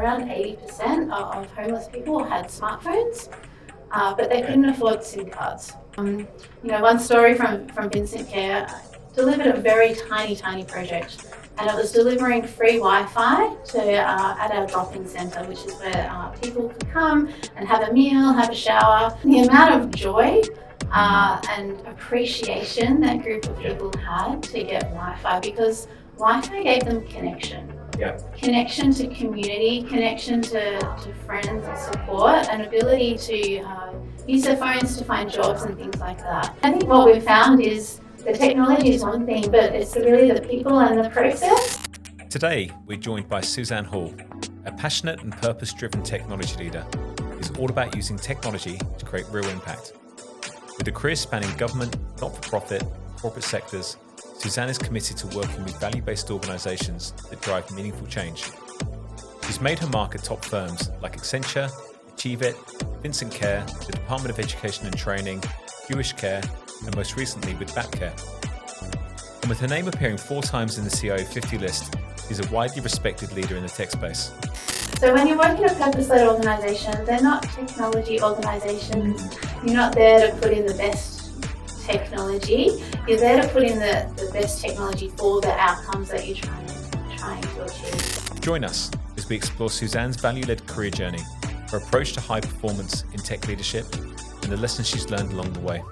around 80% of homeless people had smartphones, but they couldn't afford SIM cards. One story from Vincent Care delivered a very tiny project, and it was delivering free Wi-Fi at our drop-in centre, which is where people could come and have a meal, have a shower. The amount of joy and appreciation that group of people had to get Wi-Fi, because Wi-Fi gave them connection. Yeah. Connection to community, connection to friends and support, and ability to use their phones to find jobs and things like that. I think what we've found is the technology is one thing, but it's really the people and the process. Today, we're joined by Suzanne Hall, a passionate and purpose-driven technology leader who's all about using technology to create real impact. With a career spanning government, not-for-profit, corporate sectors, Suzanne is committed to working with value-based organisations that drive meaningful change. She's made her mark at top firms like Accenture, Achieve It, Vincent Care, the Department of Education and Training, Jewish Care, and most recently with Batcare. And with her name appearing 4 times in the CIO 50 list, she's a widely respected leader in the tech space. So when you work in a purpose-led organisation, they're not technology organisations. You're not there to put in the best technology. You're there to put in the best technology for the outcomes that you're trying to achieve. Join us as we explore Suzanne's value-led career journey, her approach to high performance in tech leadership, and the lessons she's learned along the way.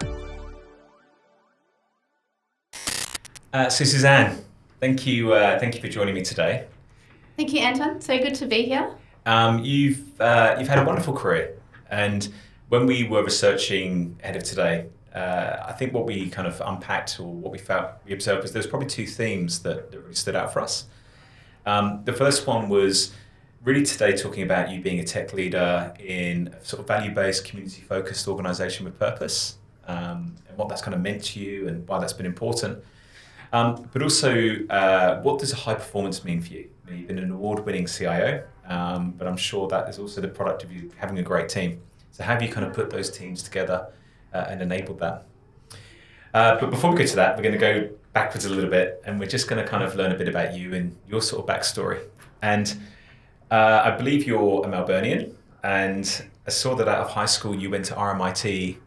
So Suzanne, thank you for joining me today. Thank you, Anton. So good to be here. You've had a wonderful career, and when we were researching ahead of today, I think what we kind of unpacked, or what we observed, was there's probably 2 themes that really stood out for us. The first one was really today talking about you being a tech leader in a sort of value-based, community-focused organisation with purpose, and what that's kind of meant to you and why that's been important. But also, what does a high performance mean for you? You've been an award-winning CIO, but I'm sure that is also the product of you having a great team. So how have you kind of put those teams together and enabled that? But before we go to that, we're going to go backwards a little bit, and we're just going to kind of learn a bit about you and your sort of backstory. And I believe you're a Melburnian, and I saw that out of high school you went to RMIT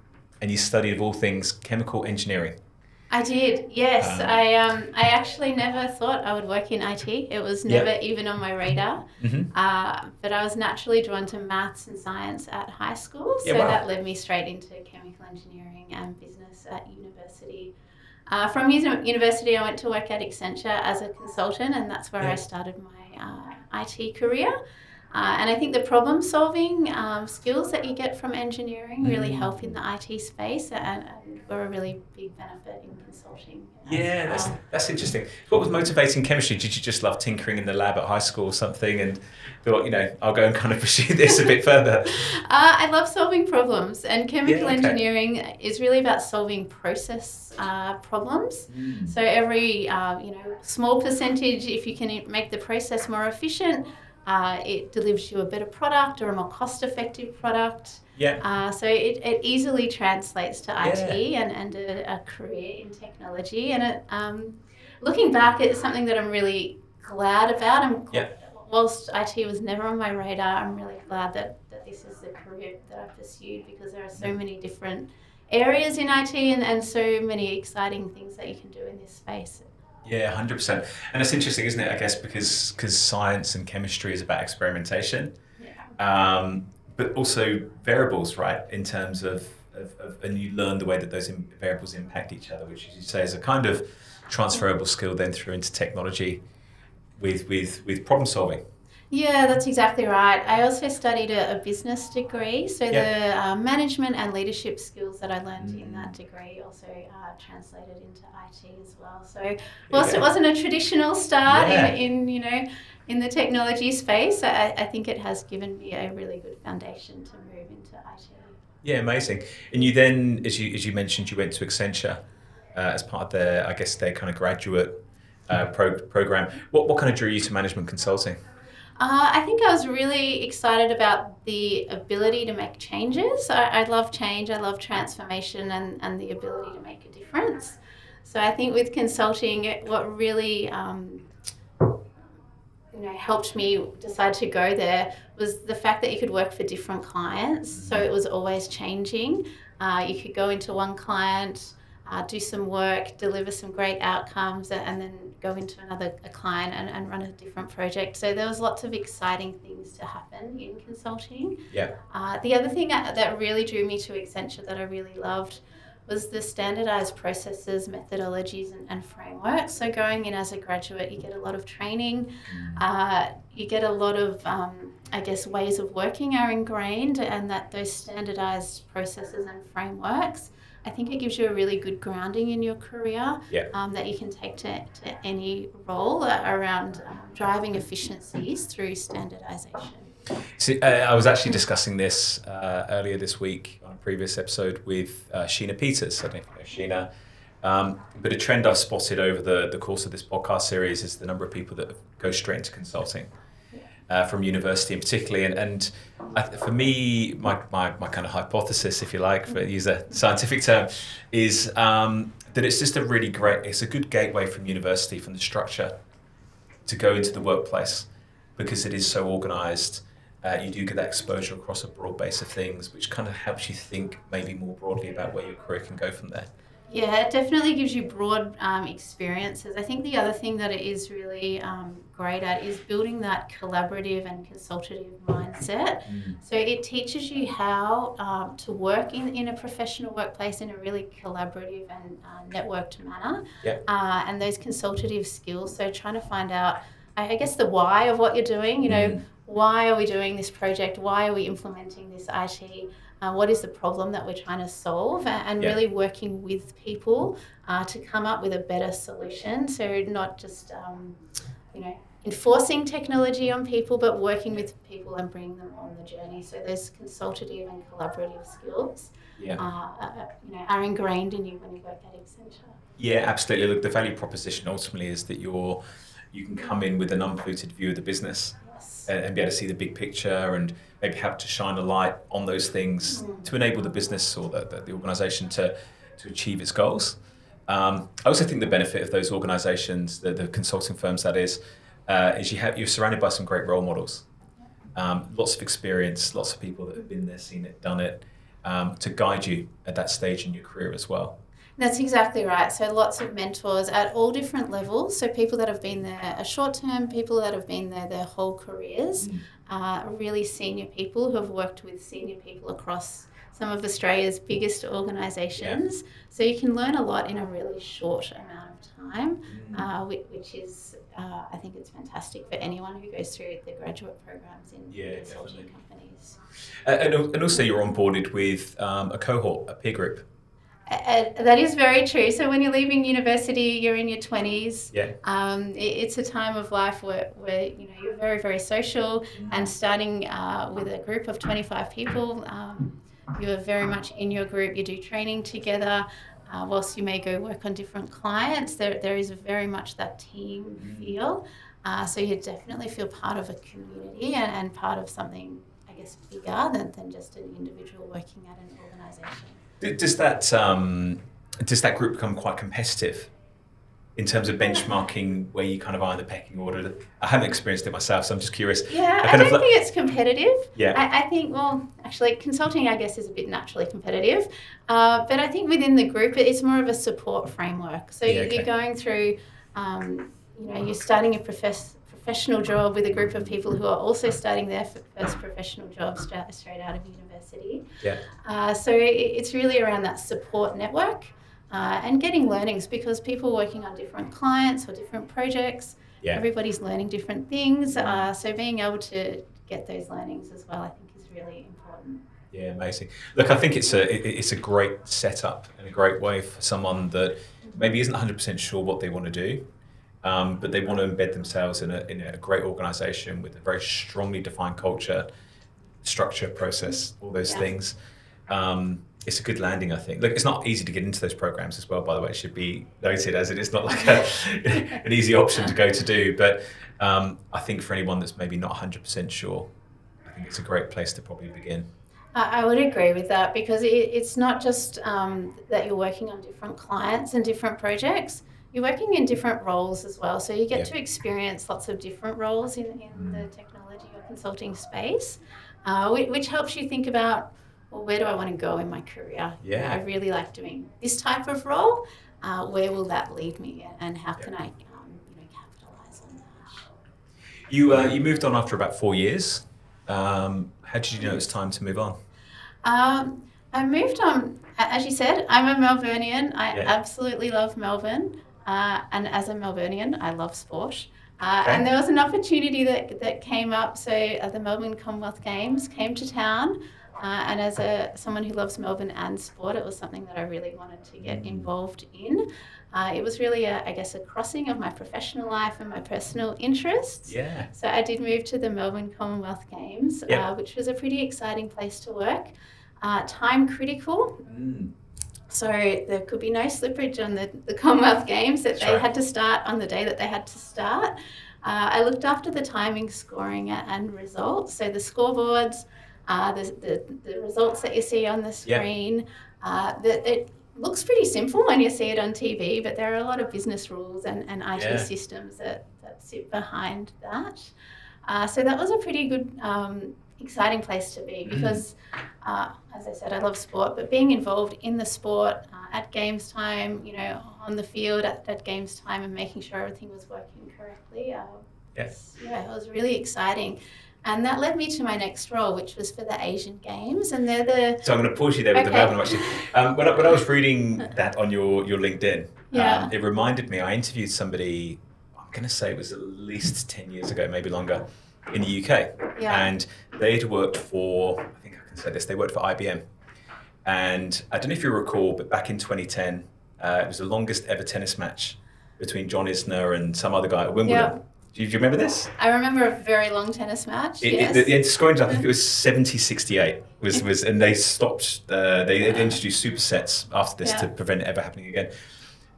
and you studied, of all things, chemical engineering. I did, yes. I actually never thought I would work in IT. It was never even on my radar. Mm-hmm. But I was naturally drawn to maths and science at high school, so that led me straight into chemical engineering and business at university. From university, I went to work at Accenture as a consultant, and that's where I started my IT career. And I think the problem-solving skills that you get from engineering really help in the IT space, and were a really big benefit in consulting. Yeah, that's interesting. What was motivating chemistry? Did you just love tinkering in the lab at high school or something, and thought, I'll go and kind of pursue this a bit further? I love solving problems, and chemical engineering is really about solving process problems. So every small percentage, if you can make the process more efficient, it delivers you a better product or a more cost-effective product. So it easily translates to IT and a career in technology. And it, looking back, it's something that I'm really glad about. Whilst IT was never on my radar, I'm really glad that this is the career that I've pursued, because there are so many different areas in IT and so many exciting things that you can do in this space. Yeah, 100%. And it's interesting, isn't it? I guess because science and chemistry is about experimentation, but also variables, right? In terms of and you learn the way that those variables impact each other, which, as you say, is a kind of transferable skill then through into technology with problem solving. Yeah, that's exactly right. I also studied a business degree, so the management and leadership skills that I learned in that degree also translated into IT as well. So whilst it wasn't a traditional start in the technology space, I think it has given me a really good foundation to move into IT. Yeah, amazing. And you then, as you mentioned, you went to Accenture as part of their kind of graduate program. What kind of drew you to management consulting? I think I was really excited about the ability to make changes. I love change, I love transformation and the ability to make a difference. So I think with consulting, what really helped me decide to go there was the fact that you could work for different clients. So it was always changing. You could go into one client, do some work, deliver some great outcomes, and then go into another client and run a different project. So there was lots of exciting things to happen in consulting. Yeah. The other thing that really drew me to Accenture that I really loved was the standardized processes, methodologies, and frameworks. So going in as a graduate, you get a lot of training. You get a lot of, ways of working are ingrained, and that those standardized processes and frameworks, I think it gives you a really good grounding in your career that you can take to any role around driving efficiencies through standardization. So, I was actually discussing this earlier this week on a previous episode with Sheena Peters. I don't know if you know Sheena. But a trend I've spotted over the course of this podcast series is the number of people that go straight into consulting from university in particularly. And for me, my kind of hypothesis, if you like, for use a scientific term, is that it's just it's a good gateway from university, from the structure, to go into the workplace, because it is so organised. You do get that exposure across a broad base of things, which kind of helps you think maybe more broadly about where your career can go from there. Yeah, it definitely gives you broad experiences. I think the other thing that it is really great at is building that collaborative and consultative mindset. So it teaches you how to work in a professional workplace in a really collaborative and networked manner. And those consultative skills, so trying to find out, I guess, the why of what you're doing, why are we doing this project? Why are we implementing this IT? What is the problem that we're trying to solve? And really working with people to come up with a better solution. So not just, enforcing technology on people, but working with people and bringing them on the journey. So those consultative and collaborative skills are ingrained in you when you work at Accenture. Yeah, absolutely. Look, the value proposition ultimately is that you can come in with an unpolluted view of the business and be able to see the big picture and maybe have to shine a light on those things to enable the business or the organisation to achieve its goals. I also think the benefit of those organisations, the consulting firms that is you're surrounded by some great role models. Lots of experience, lots of people that have been there, seen it, done it, to guide you at that stage in your career as well. That's exactly right. So lots of mentors at all different levels. So people that have been there a short term, people that have been there their whole careers, really senior people who have worked with senior people across some of Australia's biggest organisations. So you can learn a lot in a really short amount of time, which is, I think it's fantastic for anyone who goes through the graduate programs in consulting companies. And also you're onboarded with a cohort, a peer group. That is very true. So when you're leaving university, you're in your 20s. It's a time of life where you're very, very social, and starting with a group of 25 people, you're very much in your group. You do training together. Whilst you may go work on different clients, there is very much that team feel. So you definitely feel part of a community and part of something, I guess, bigger than just an individual working at an organisation. Does that group become quite competitive in terms of benchmarking where you kind of are in the pecking order? I haven't experienced it myself, so I'm just curious. I don't think it's competitive. I think, actually, consulting, I guess, is a bit naturally competitive. But I think within the group, it's more of a support framework. So you're going through, you're starting a professional job with a group of people who are also starting their first professional job straight out of university. So it's really around that support network and getting learnings, because people working on different clients or different projects, everybody's learning different things. So being able to get those learnings as well, I think, is really important. Yeah, amazing. Look, I think it's a great setup and a great way for someone that maybe isn't 100% sure what they want to do. But they want to embed themselves in a great organisation with a very strongly defined culture, structure, process, all those things. It's a good landing, I think. Look, it's not easy to get into those programs as well, by the way. It should be noted, as it is not like an easy option to go to do. But I think for anyone that's maybe not 100% sure, I think it's a great place to probably begin. I would agree with that, because it's not just that you're working on different clients and different projects. you're working in different roles as well. So you get to experience lots of different roles in the technology or consulting space, which helps you think about, well, where do I want to go in my career? Yeah. I really like doing this type of role. Where will that lead me, and how can I capitalize on that? You moved on after about 4 years. How did you know it was time to move on? I moved on, as you said, I'm a Melburnian. I absolutely love Melbourne. And as a Melburnian, I love sport. And there was an opportunity that came up. So the Melbourne Commonwealth Games came to town. And as someone who loves Melbourne and sport, it was something that I really wanted to get involved in. It was really, a crossing of my professional life and my personal interests. Yeah. So I did move to the Melbourne Commonwealth Games, which was a pretty exciting place to work. Time critical. So there could be no slippage on the Commonwealth Games, that they had to start on the day that they had to start. I looked after the timing, scoring and results. So the scoreboards, the results that you see on the screen, it looks pretty simple when you see it on TV, but there are a lot of business rules and IT systems that sit behind that. So that was a pretty good, exciting place to be because, as I said, I love sport, but being involved in the sport at games time, on the field at games time and making sure everything was working correctly, it was really exciting. And that led me to my next role, which was for the Asian Games, and they're the... So I'm going to pause you there with the Melbourne, actually. When I was reading that on your LinkedIn, it reminded me, I interviewed somebody, I'm going to say it was at least 10 years ago, maybe longer, in the UK. And they had worked for, I think I can say this, they worked for IBM. And I don't know if you recall, but back in 2010, it was the longest ever tennis match between John Isner and some other guy at Wimbledon. Do you remember this? I remember a very long tennis match. The scoring, I think it was 70-68, and they stopped. They introduced supersets after this to prevent it ever happening again.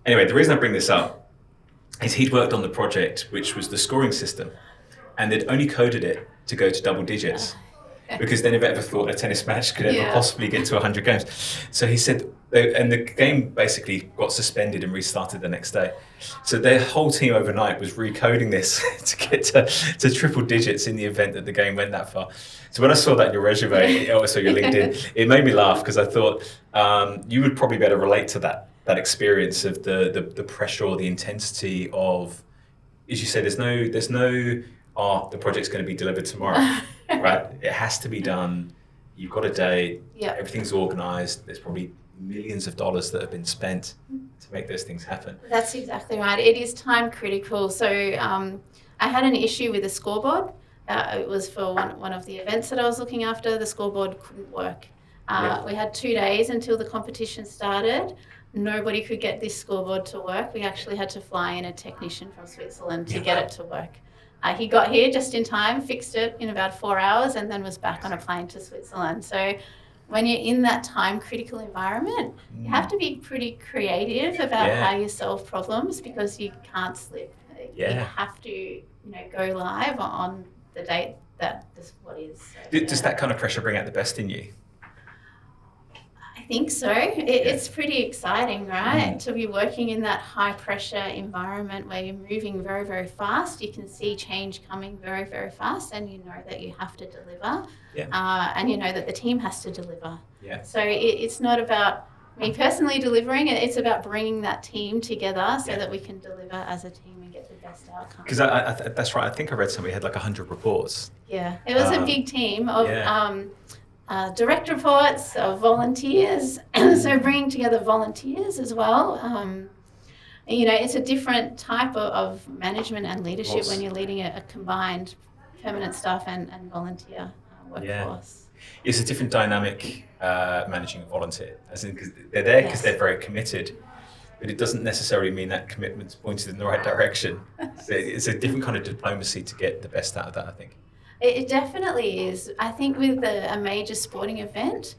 Anyway, the reason I bring this up is he'd worked on the project, which was the scoring system, and they'd only coded it to go to double digits. Because they never ever thought a tennis match could ever possibly get to 100 games. So he said, and the game basically got suspended and restarted the next day. So their whole team overnight was recoding this to get to triple digits in the event that the game went that far. So when I saw that in your resume, also your LinkedIn, it made me laugh because I thought you would probably better relate to that experience of the pressure or the intensity of, as you say, there's no, the project's going to be delivered tomorrow. Right, it has to be done. You've got a date. Everything's organised. There's probably millions of dollars that have been spent to make those things happen. That's exactly right. It is time critical. So I had an issue with the scoreboard. It was for one of the events that I was looking after. The scoreboard couldn't work. We had 2 days until the competition started. Nobody could get this scoreboard to work. We actually had to fly in a technician from Switzerland to get it to work. He got here just in time, fixed it in about 4 hours, and then was back on a plane to Switzerland. So when you're in that time-critical environment, you have to be pretty creative about how you solve problems because you can't slip. You have to go live on the date that this what is. So, does that kind of pressure bring out the best in you? I think so. It's pretty exciting, right? To be working in that high pressure environment where you're moving very, very fast. You can see change coming very, very fast, and you know that you have to deliver. And you know that the team has to deliver. So it's not about me personally delivering, it's about bringing that team together so that we can deliver as a team and get the best outcome. Because that's right. I think I read somebody had like 100 reports. Yeah, it was a big team of direct reports of volunteers, so bringing together volunteers as well. It's a different type of management and leadership when you're leading a combined permanent staff and volunteer workforce. It's a different dynamic managing a volunteer, as in because they're there because they're very committed, but it doesn't necessarily mean that commitment's pointed in the right direction. It's a different kind of diplomacy to get the best out of that, I think. It definitely is. I think with a major sporting event,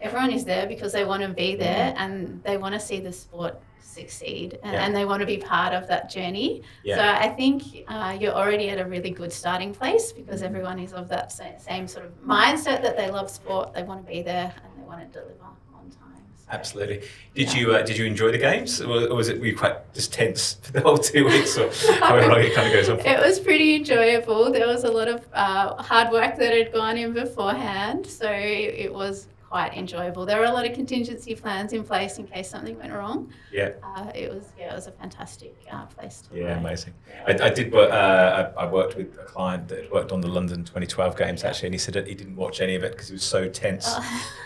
everyone is there because they want to be there and they want to see the sport succeed and they want to be part of that journey. So I think you're already at a really good starting place because everyone is of that same sort of mindset that they love sport, they want to be there and they want to deliver on time. Absolutely. Did you enjoy the games, or were you quite just tense for the whole 2 weeks, or however long it kind of goes on? It was pretty enjoyable. There was a lot of hard work that had gone in beforehand, so it was quite enjoyable. There were a lot of contingency plans in place in case something went wrong. Yeah. It was a fantastic place to work. Yeah, amazing. I did work. I worked with a client that worked on the London 2012 games actually, and he said that he didn't watch any of it because he was so tense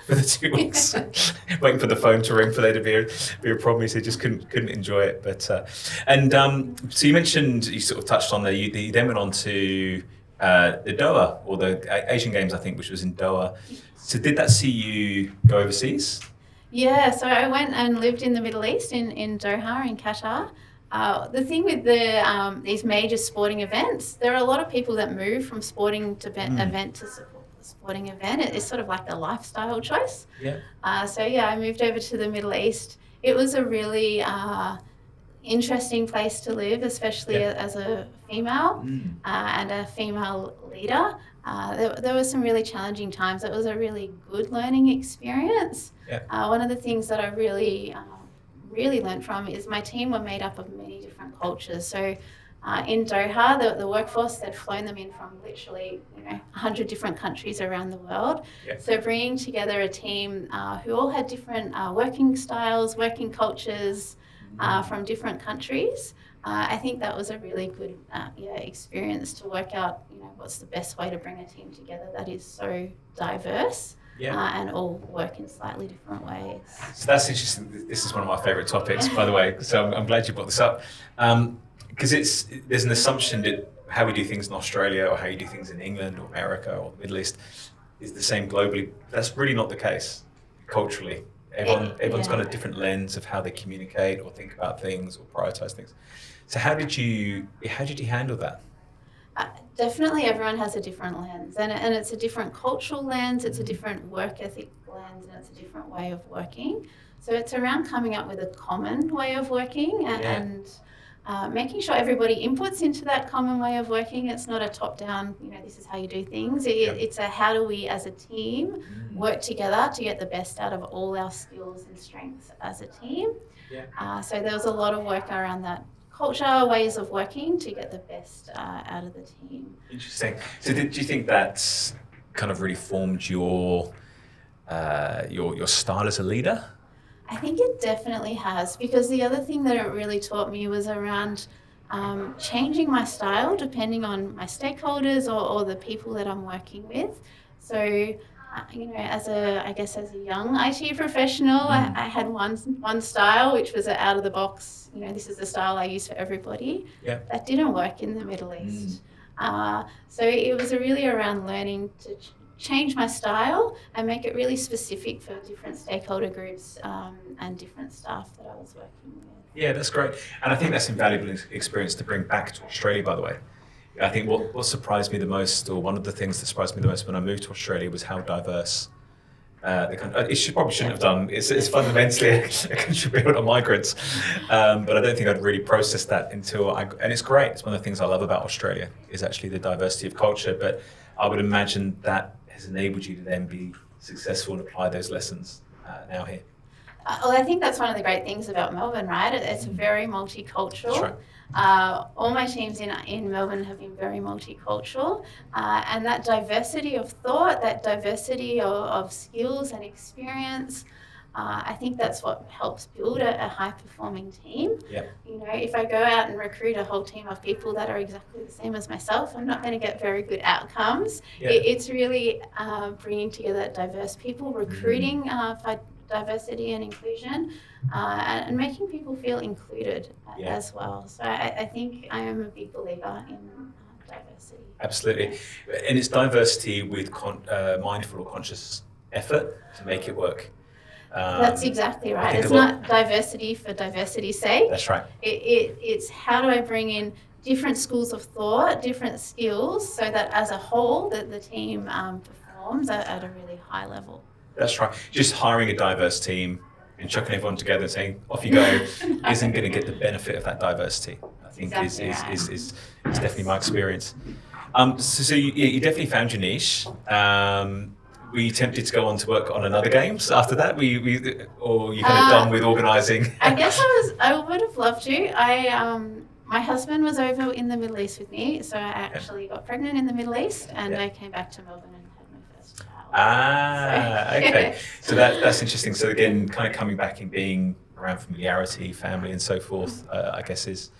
for the 2 weeks, waiting for the phone to ring for there to be a problem. He said he just couldn't enjoy it. But so you mentioned, you sort of touched on there. You then went on to the Doha, or the Asian Games, I think, which was in Doha. So did that see you go overseas? Yeah, so I went and lived in the Middle East, in Doha, in Qatar. The thing with these major sporting events, there are a lot of people that move from sporting to event to sporting event. It's sort of like a lifestyle choice. Yeah. I moved over to the Middle East. It was a really interesting place to live, especially as a female and a female leader. There were some really challenging times. It was a really good learning experience. One of the things that I really learned from is my team were made up of many different cultures. So in Doha, the workforce, they'd flown them in from literally 100 different countries around the world. So bringing together a team who all had different working styles, working cultures from different countries. I think that was a really good experience to work out, what's the best way to bring a team together that is so diverse and all work in slightly different ways. So that's interesting. This is one of my favourite topics, by the way. So I'm glad you brought this up, because there's an assumption that how we do things in Australia or how you do things in England or America or the Middle East is the same globally. That's really not the case culturally. Everyone's got a different lens of how they communicate or think about things or prioritize things. So how did you handle that? Definitely everyone has a different lens, and it's a different cultural lens, it's a different work ethic lens, and it's a different way of working. So it's around coming up with a common way of working and making sure everybody inputs into that common way of working. It's not a top-down, this is how you do things. It's a how do we as a team work together to get the best out of all our skills and strengths as a team. So there was a lot of work around that culture, ways of working to get the best out of the team. Interesting. So do you think that's kind of really formed your style as a leader? I think it definitely has, because the other thing that it really taught me was around changing my style depending on my stakeholders or the people that I'm working with. So, as a young IT professional, I had one style, which was out of the box. This is the style I use for everybody. That didn't work in the Middle East. So it was really around learning to change my style and make it really specific for different stakeholder groups and different staff that I was working with. Yeah, that's great. And I think that's invaluable experience to bring back to Australia, by the way. I think what surprised me the most, or one of the things that surprised me the most when I moved to Australia, was how diverse the country. Probably shouldn't have done. It's fundamentally a country built on migrants, but I don't think I'd really processed that until and it's great. It's one of the things I love about Australia is actually the diversity of culture. But I would imagine that has enabled you to then be successful and apply those lessons now here. Well, I think that's one of the great things about Melbourne, right? It's very multicultural. That's right. All my teams in Melbourne have been very multicultural, and that diversity of thought, that diversity of skills and experience, I think that's what helps build a high-performing team. If I go out and recruit a whole team of people that are exactly the same as myself, I'm not going to get very good outcomes. It's really bringing together diverse people, recruiting for diversity and inclusion, and making people feel included as well. So I think I am a big believer in diversity. Absolutely. And it's diversity with mindful or conscious effort to make it work. That's exactly right. It's not diversity for diversity's sake. That's right. It's how do I bring in different schools of thought, different skills, so that as a whole the team performs at a really high level. That's right. Just hiring a diverse team and chucking everyone together and saying, off you go, isn't going to get the benefit of that diversity. I think is definitely my experience. So you definitely found your niche. were you tempted to go on to work on another games after that? Or you kind of done with organising? I guess I would have loved to. My husband was over in the Middle East with me, so I actually got pregnant in the Middle East, and I came back to Melbourne and had my first child. Okay. So that's interesting. So again, kind of coming back and being around familiarity, family, and so forth, I guess is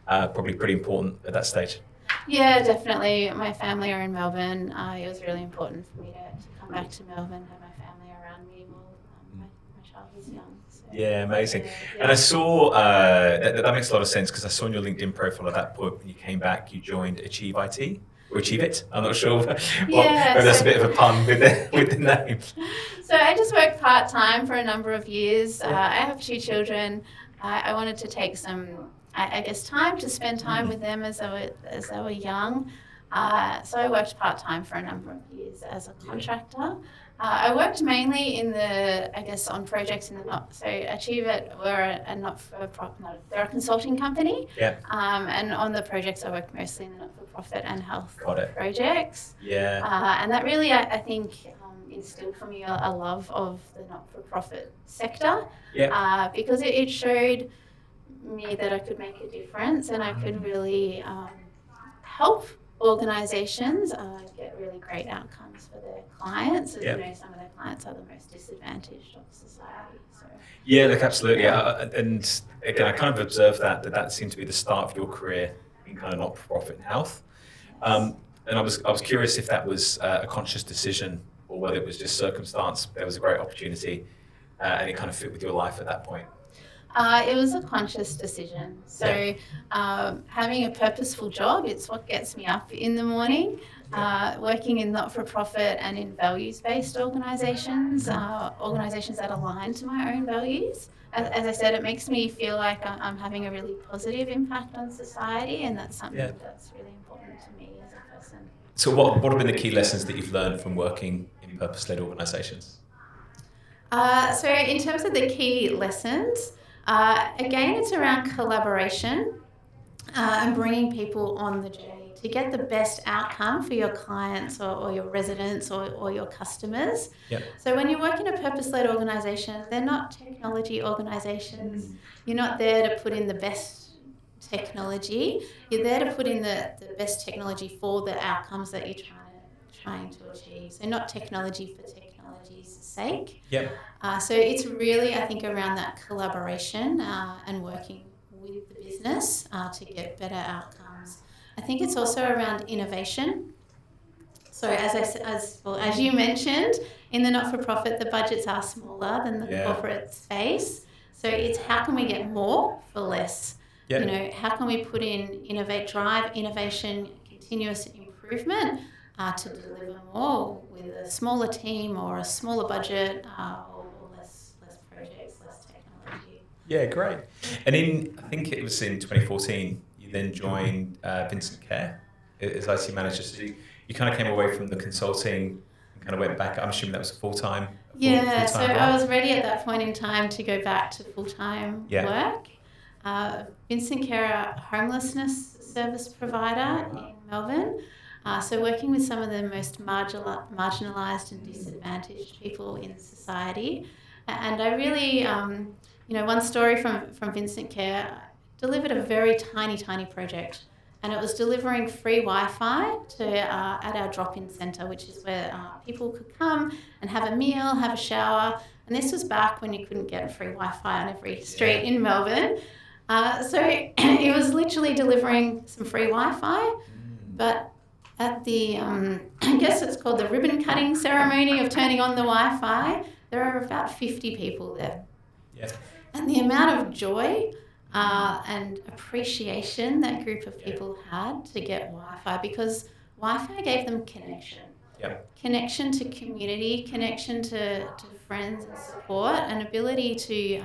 probably pretty important at that stage. Yeah, definitely. My family are in Melbourne. It was really important for me to come back to Melbourne, have my family around me while my child was young. So, yeah, amazing. And I saw that makes a lot of sense because I saw on your LinkedIn profile at that point when you came back, you joined Achieve IT or Achieve It. I'm not sure. That's a bit of a pun with the name. So I just worked part-time for a number of years. I have 2 children. I wanted to take some, I guess, time to spend time with them as they were young. So I worked part-time for a number of years as a contractor. I worked mainly on projects so Achieve It were a not-for-profit, they're a consulting company. Yeah. And on the projects I worked mostly in the not-for-profit and health projects. Yeah. And that really, I think, instilled for me a love of the not-for-profit sector. Yeah. Because it showed me that I could make a difference and I could really help organisations get really great outcomes for their clients. As you know, some of their clients are the most disadvantaged of society. So. Yeah, look, absolutely. And again, I kind of observed that seemed to be the start of your career in kind of not-for-profit and health. And I was curious if that was a conscious decision or whether it was just circumstance. There was a great opportunity and it kind of fit with your life at that point. It was a conscious decision. So having a purposeful job, it's what gets me up in the morning. Working in not-for-profit and in values-based organisations, organisations that align to my own values. As I said, it makes me feel like I'm having a really positive impact on society, and that's something that's really important to me as a person. So what have been the key lessons that you've learned from working in purpose-led organisations? So in terms of the key lessons, again, it's around collaboration and bringing people on the journey to get the best outcome for your clients or your residents or your customers. Yep. So when you work in a purpose-led organisation, they're not technology organisations. You're not there to put in the best technology. You're there to put in the best technology for the outcomes that you're trying to achieve. So not technology for technology's sake. Yep. So it's really, I think, around that collaboration and working with the business to get better outcomes. I think it's also around innovation. So as you mentioned, in the not-for-profit, the budgets are smaller than the corporate space. So it's how can we get more for less? Yep. You know, how can we put in drive innovation, continuous improvement to deliver more with a smaller team or a smaller budget or less projects, less technology. Yeah, great. And I think it was in 2014, you then joined Vincent Care as IT manager. So you kind of came away from the consulting and kind of went back. I'm assuming that was full-time. Yeah, so I was ready at that point in time to go back to full-time work. Vincent Care, a homelessness service provider in Melbourne. So working with some of the most marginalised and disadvantaged people in society. And I really, one story from Vincent Care, delivered a very tiny project. And it was delivering free Wi-Fi at our drop-in centre, which is where people could come and have a meal, have a shower. And this was back when you couldn't get free Wi-Fi on every street in Melbourne. So it was literally delivering some free Wi-Fi, but at the, I guess it's called the ribbon cutting ceremony of turning on the Wi-Fi, there are about 50 people there. Yeah. And the amount of joy and appreciation that group of people had to get Wi-Fi, because Wi-Fi gave them connection. Yep. Connection to community, connection to friends and support, and ability to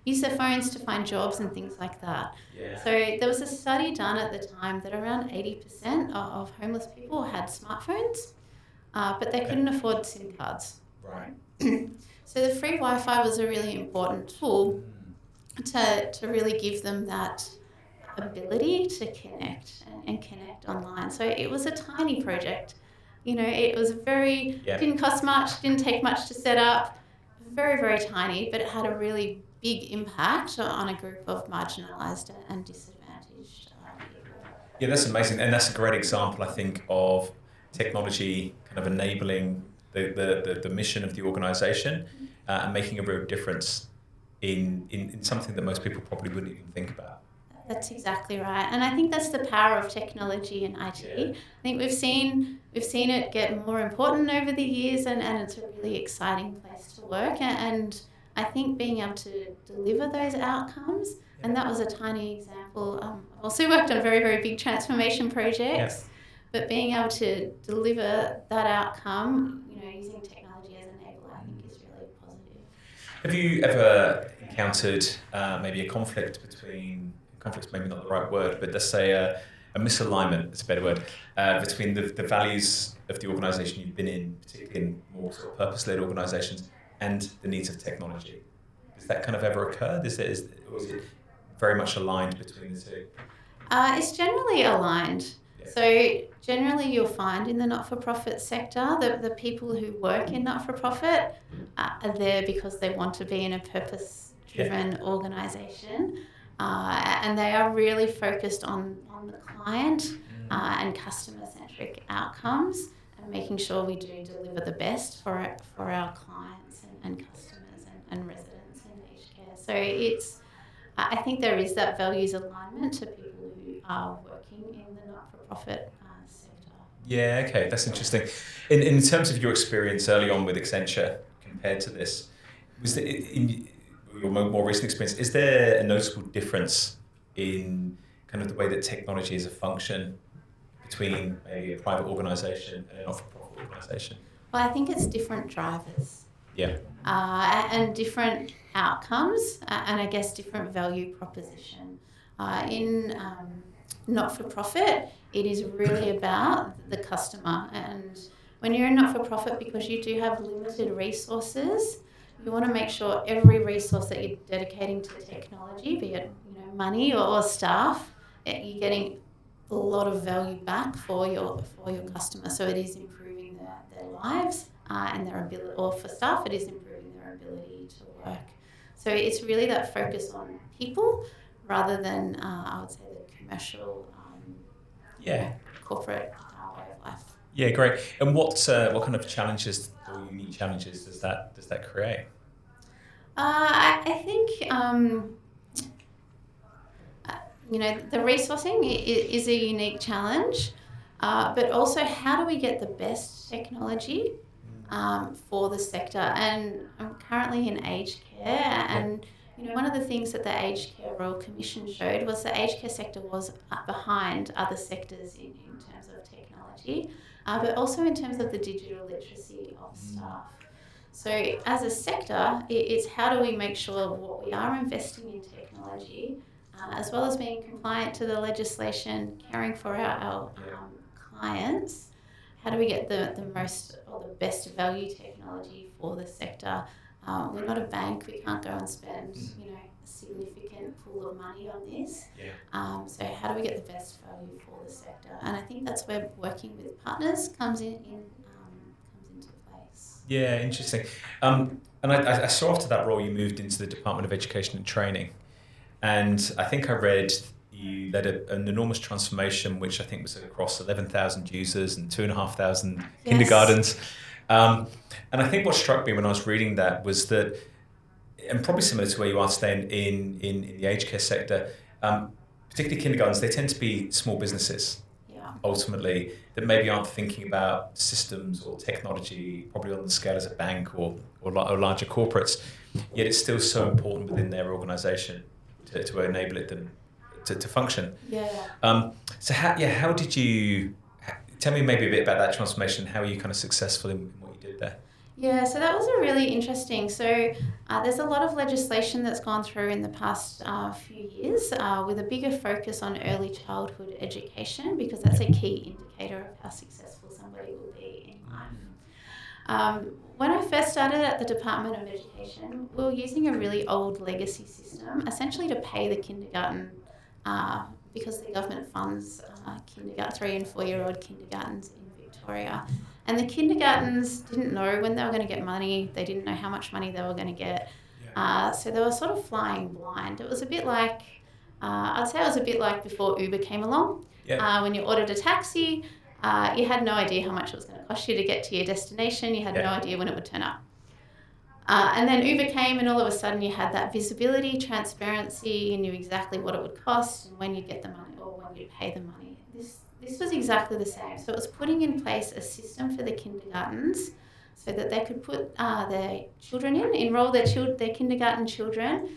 use their phones to find jobs and things like that. Yeah. So there was a study done at the time that around 80% of homeless people had smartphones, but they couldn't afford SIM cards. Right. So the free Wi-Fi was a really important tool to really give them that ability to connect and connect online. So it was a tiny project, It was didn't cost much, didn't take much to set up, very, very tiny, but it had a really big impact on a group of marginalised and disadvantaged people. Yeah, that's amazing. And that's a great example, I think, of technology kind of enabling the mission of the organisation and making a real difference in something that most people probably wouldn't even think about. That's exactly right. And I think that's the power of technology and IT. Yeah. I think we've seen it get more important over the years, and it's a really exciting place to work. And I think being able to deliver those outcomes, and that was a tiny example. I've also worked on very, very big transformation projects, but being able to deliver that outcome, using technology as an enabler, I think is really positive. Have you ever encountered maybe a conflict's maybe not the right word, but let's say a misalignment, it's a better word, between the values of the organisation you've been in, particularly in more sort of purpose-led organisations, and the needs of technology? Does that kind of ever occur? Or is it very much aligned between the two? It's generally aligned. Yeah. So generally you'll find in the not-for-profit sector that the people who work in not-for-profit are there because they want to be in a purpose-driven organisation. And they are really focused on the client and customer-centric outcomes, and making sure we do deliver the best for our clients and customers and residents in aged care. So I think there is that values alignment to people who are working in the not-for-profit sector. Yeah, okay, that's interesting. In terms of your experience early on with Accenture compared to this, was there, in your more recent experience, is there a noticeable difference in kind of the way that technology is a function between maybe a private organisation and a not-for-profit organisation? Well, I think it's different drivers. Yeah. And different outcomes, and I guess different value proposition. In not-for-profit, it is really about the customer. And when you're a not-for-profit, because you do have limited resources, you want to make sure every resource that you're dedicating to technology, be it money or staff, you're getting a lot of value back for your customer. So it is improving their lives and their ability, or for staff, it is improving their ability to work. So it's really that focus on people rather than I would say the commercial, corporate way of life. Yeah, great. And what kind of challenges or unique challenges does that create? I think the resourcing is a unique challenge, but also how do we get the best technology for the sector? And I'm currently in aged care, and one of the things that the Aged Care Royal Commission showed was the aged care sector was behind other sectors in terms of technology, but also in terms of the digital literacy of staff. So as a sector, it's how do we make sure what we are investing in technology, as well as being compliant to the legislation, caring for our clients, how do we get the most or the best value technology for the sector? We're not a bank, we can't go and spend a significant pool of money on this. So how do we get the best value for the sector? And I think that's where working with partners comes into place. Yeah, interesting. And I saw after that role you moved into the Department of Education and Training, and I think I read you led an enormous transformation, which I think was across 11,000 users and 2,500 kindergartens. And I think what struck me when I was reading that was that, and probably similar to where you are today in the aged care sector, particularly kindergartens, they tend to be small businesses, ultimately, that maybe aren't thinking about systems or technology, probably on the scale as a bank or larger corporates, yet it's still so important within their organisation to enable it to function. So how did you... Tell me maybe a bit about that transformation. How are you kind of successful in what you did there? Yeah, so that was a really interesting. So there's a lot of legislation that's gone through in the past few years with a bigger focus on early childhood education, because that's a key indicator of how successful somebody will be in life. When I first started at the Department of Education, we were using a really old legacy system, essentially to pay the kindergarten because the government funds 3 and 4-year-old kindergartens in Victoria. And the kindergartens didn't know when they were going to get money. They didn't know how much money they were going to get. So they were sort of flying blind. It was a bit like, I'd say it was a bit like before Uber came along. When you ordered a taxi, you had no idea how much it was going to cost you to get to your destination. You had no idea when it would turn up. And then Uber came, and all of a sudden you had that visibility, transparency. You knew exactly what it would cost and when you'd get the money or when you'd pay the money. This was exactly the same. So it was putting in place a system for the kindergartens so that they could put their children enroll their kindergarten children,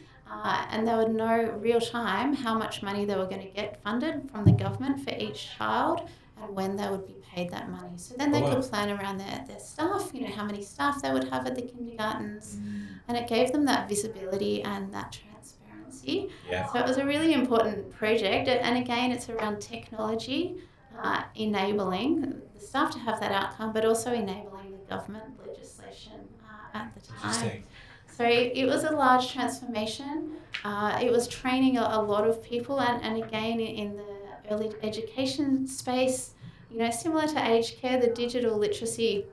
and they would know real time how much money they were going to get funded from the government for each child and when they would be paid that money. So then they could plan around their staff, how many staff they would have at the kindergartens, and it gave them that visibility and that transparency. So it was a really important project, and again, it's around technology, enabling the staff to have that outcome, but also enabling the government legislation at the time. So it was a large transformation. It was training a lot of people, and again, in the early education space, similar to aged care, the digital literacy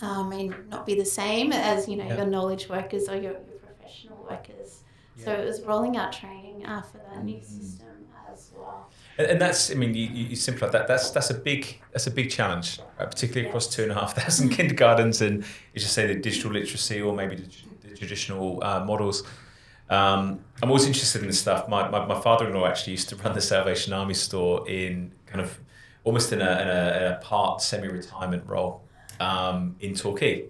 may not be the same as, your knowledge workers or your professional workers. So it was rolling out training for that new system as well. And that's, you simplify that. That's a big challenge, right? Particularly across 2,500 kindergartens, and you just say the digital literacy or maybe the traditional models. I'm always interested in this stuff. My father-in-law actually used to run the Salvation Army store in kind of almost in a part semi-retirement role in Torquay.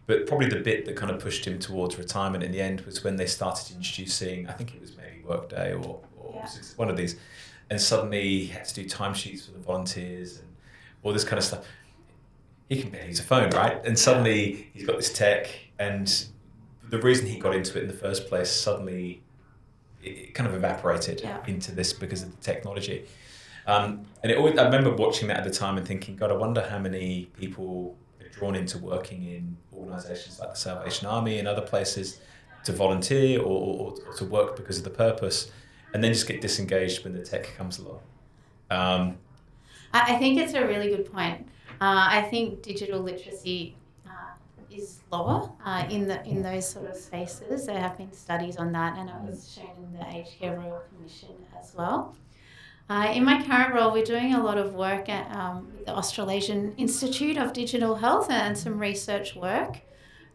But probably the bit that kind of pushed him towards retirement in the end was when they started introducing, I think it was maybe Workday or one of these, and suddenly he had to do timesheets for the volunteers and all this kind of stuff. He can barely use a phone, right? And suddenly he's got this tech, and the reason he got into it in the first place, suddenly it kind of evaporated into this because of the technology. And I remember watching that at the time and thinking, God, I wonder how many people are drawn into working in organisations like the Salvation Army and other places to volunteer or to work because of the purpose, and then just get disengaged when the tech comes along. I think it's a really good point. I think digital literacy is lower in those sort of spaces. There have been studies on that, and it was shown in the Aged Care Royal Commission as well. In my current role, we're doing a lot of work at the Australasian Institute of Digital Health and some research work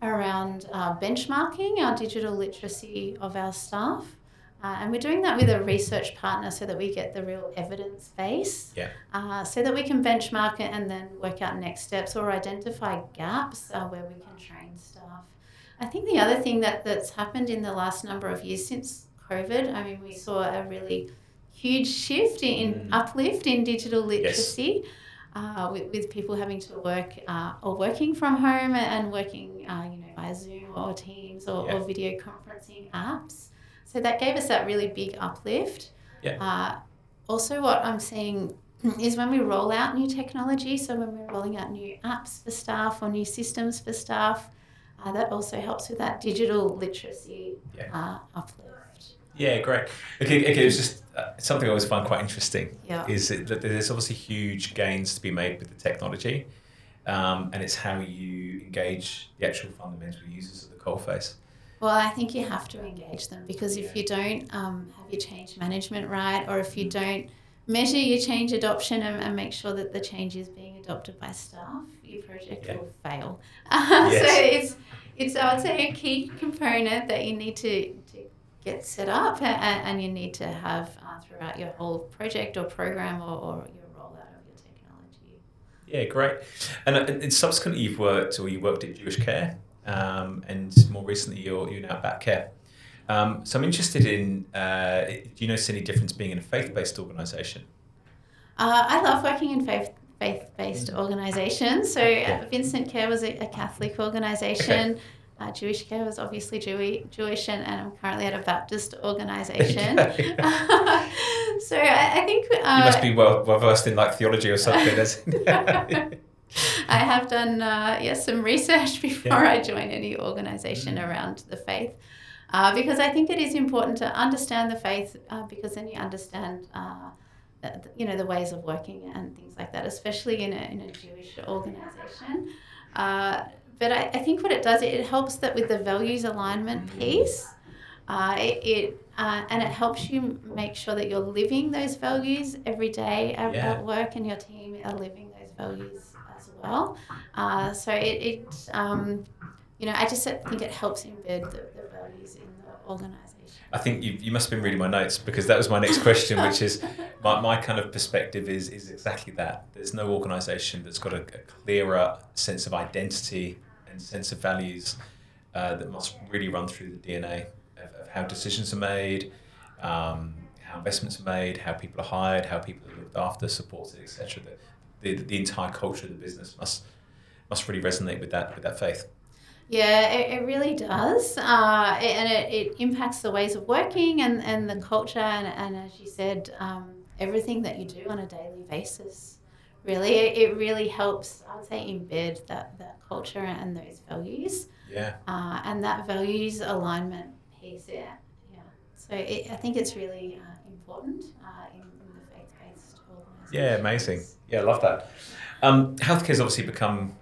around benchmarking our digital literacy of our staff. And we're doing that with a research partner so that we get the real evidence base, so that we can benchmark it and then work out next steps or identify gaps where we can train staff. I think the other thing that's happened in the last number of years since COVID, we saw a really huge shift in uplift in digital literacy, with people having to work or working from home and working via Zoom or Teams or video conferencing apps. So that gave us that really big uplift. Also, what I'm seeing is when we roll out new technology, so when we're rolling out new apps for staff or new systems for staff, that also helps with that digital literacy uplift. Yeah, great. Okay, it's just something I always find quite interesting is that there's obviously huge gains to be made with the technology, and it's how you engage the actual fundamental users of the coalface. Well, I think you have to engage them, because if you don't have your change management right, or if you don't measure your change adoption and make sure that the change is being adopted by staff, your project will fail. So it's I would say a key component that you need to get set up and you need to have throughout your whole project or program or your rollout of your technology. Yeah, great. And subsequently you worked at Jewish Care. And more recently, you're now at Back Care. So I'm interested in, do you notice any difference being in a faith-based organisation? I love working in faith-based organisations. So Vincent Care was a Catholic organisation. Jewish Care was obviously Jewish, and I'm currently at a Baptist organisation. So I think... you must be well versed in theology or something. I have done some research before I join any organisation around the faith, because I think it is important to understand the faith, because then you understand the ways of working and things like that, especially in a Jewish organisation. But I think what it does, it helps that with the values alignment piece, and it helps you make sure that you're living those values every day at work, and your team are living those values as well. So I just think it helps embed the values in the organisation. I think you must have been reading my notes, because that was my next question, which is my kind of perspective is exactly that. There's no organisation that's got a clearer sense of identity and sense of values that must really run through the DNA of how decisions are made, how investments are made, how people are hired, how people are looked after, supported, etc. The entire culture of the business must really resonate with that faith. Yeah, it really does, and it impacts the ways of working and the culture, and as you said, everything that you do on a daily basis. Really, it really helps, I would say, embed that culture and those values. Yeah. And that values alignment piece. Yeah. So I think it's really important in the faith-based organisations. Yeah, amazing. Yeah, I love that. Healthcare's obviously become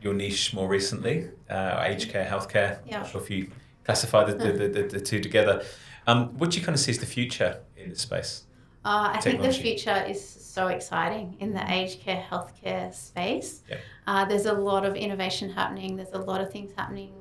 your niche more recently, aged care, healthcare. Yeah. I'm not sure if you classify the two together. What do you kind of see as the future in this space? I think the future is so exciting in the aged care, healthcare space. Yeah. There's a lot of innovation happening. There's a lot of things happening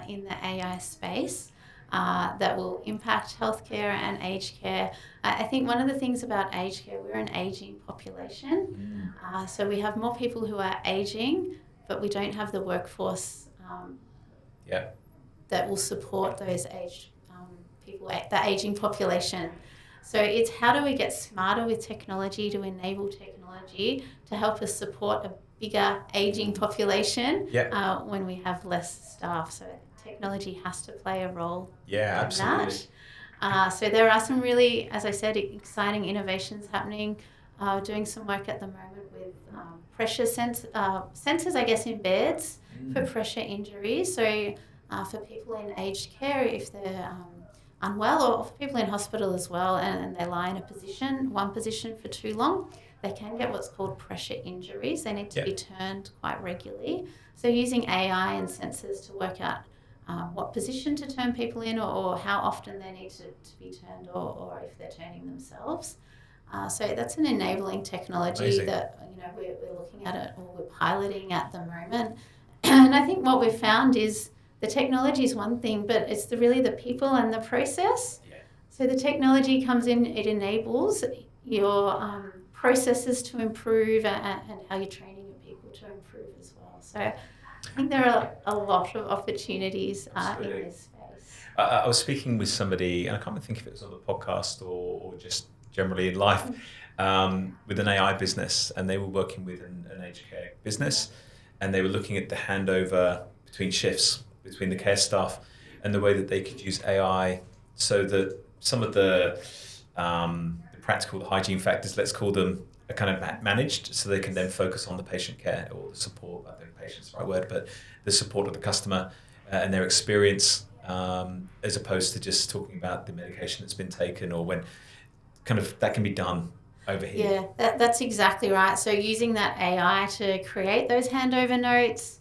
in the AI space that will impact healthcare and aged care. I think one of the things about aged care, we're an aging population. So we have more people who are aging, but we don't have the workforce that will support those aged people, the aging population. So it's how do we get smarter with technology to enable technology to help us support a bigger aging population when we have less staff. So technology has to play a role in absolutely. that. So there are some really, as I said, exciting innovations happening. Doing some work at the moment with pressure sensors, I guess, in beds for pressure injuries. So for people in aged care, if they're unwell, or for people in hospital as well, and they lie in one position for too long, they can get what's called pressure injuries. They need to be turned quite regularly. So using AI and sensors to work out what position to turn people in, or how often they need to be turned, or if they're turning themselves. So that's an enabling technology. Amazing. That we're looking at it, or we're piloting at the moment. And I think what we've found is the technology is one thing, but it's really the people and the process. Yeah. So the technology comes in, it enables your processes to improve, and how you're training your people to improve as well. So I think there are a lot of opportunities in this space. I was speaking with somebody, and I can't think if it was on the podcast or just generally in life, with an AI business, and they were working with an aged care business, and they were looking at the handover between shifts, between the care staff, and the way that they could use AI so that some of the practical, the hygiene factors, let's call them, are kind of managed, so they can then focus on the patient care, or the support. I don't think patient's the right word, but the support of the customer and their experience, as opposed to just talking about the medication that's been taken, or when kind of that can be done over here. Yeah, that's exactly right. So using that AI to create those handover notes,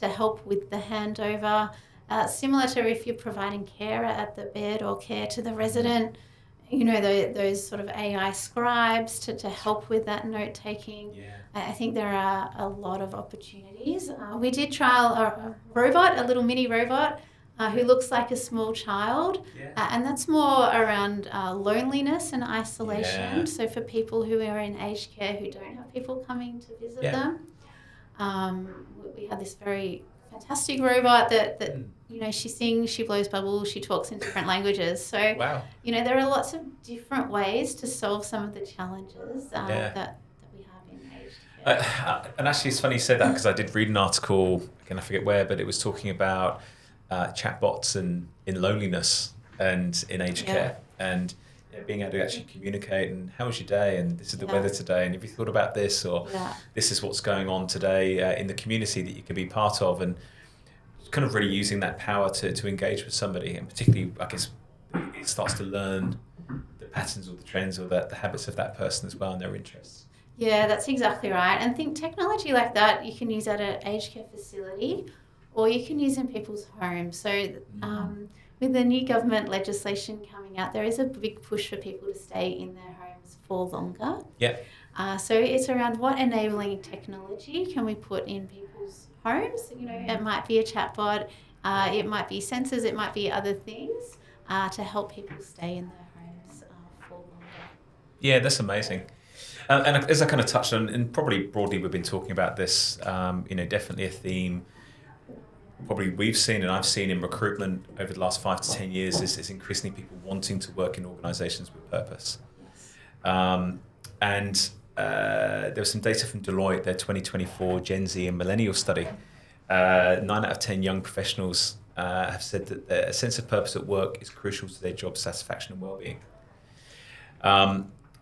to help with the handover, similar to if you're providing care at the bed or care to the resident, those sort of AI scribes to help with that note taking. Yeah. I think there are a lot of opportunities. We did trial a robot, a little mini robot, who looks like a small child, and that's more around loneliness and isolation. So for people who are in aged care who don't have people coming to visit them, we had this very fantastic robot that she sings, she blows bubbles, she talks in different languages. So there are lots of different ways to solve some of the challenges that we have in aged care. And actually, it's funny you said that, because I did read an article, again I forget where, but it was talking about chatbots in loneliness and in aged care, and being able to actually communicate, and how was your day, and this is the weather today, and have you thought about this, or this is what's going on today in the community that you can be part of, and kind of really using that power to engage with somebody, and particularly I guess it starts to learn the patterns or the trends or the habits of that person as well and their interests. Yeah, that's exactly right. And think technology like that you can use at an aged care facility or you can use in people's homes. So with the new government legislation coming out, there is a big push for people to stay in their homes for longer. Yeah. So it's around what enabling technology can we put in people's homes. You know, it might be a chatbot, it might be sensors, it might be other things to help people stay in their homes for longer. Yeah, that's amazing. And as I kind of touched on, and probably broadly we've been talking about this, definitely a theme probably we've seen and I've seen in recruitment over the last 5 to 10 years is increasingly people wanting to work in organisations with purpose. And there was some data from Deloitte, their 2024 Gen Z and Millennial study. 9 out of 10 young professionals have said that a sense of purpose at work is crucial to their job satisfaction and well-being.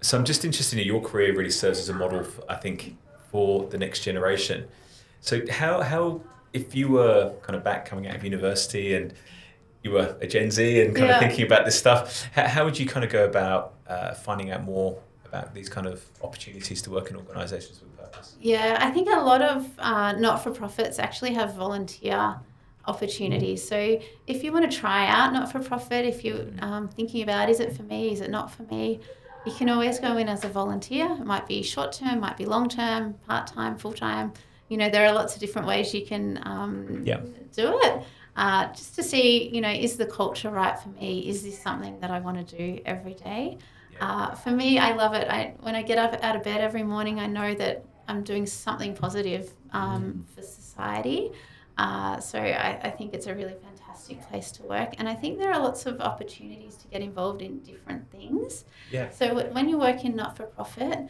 So I'm just interested in your career really serves as a model, I think, for the next generation. So how if you were kind of back coming out of university and you were a Gen Z and kind of thinking about this stuff, how would you kind of go about finding out more about these kind of opportunities to work in organisations with purpose? Yeah, I think a lot of not-for-profits actually have volunteer opportunities. So if you want to try out not-for-profit, if you're thinking about, is it for me, is it not for me, you can always go in as a volunteer. It might be short-term, might be long-term, part-time, full-time. You know, there are lots of different ways you can do it. Just to see, is the culture right for me? Is this something that I want to do every day? For me, I love it. When I get up out of bed every morning, I know that I'm doing something positive for society. So I think it's a really fantastic place to work. And I think there are lots of opportunities to get involved in different things. Yeah. So when you work in not-for-profit,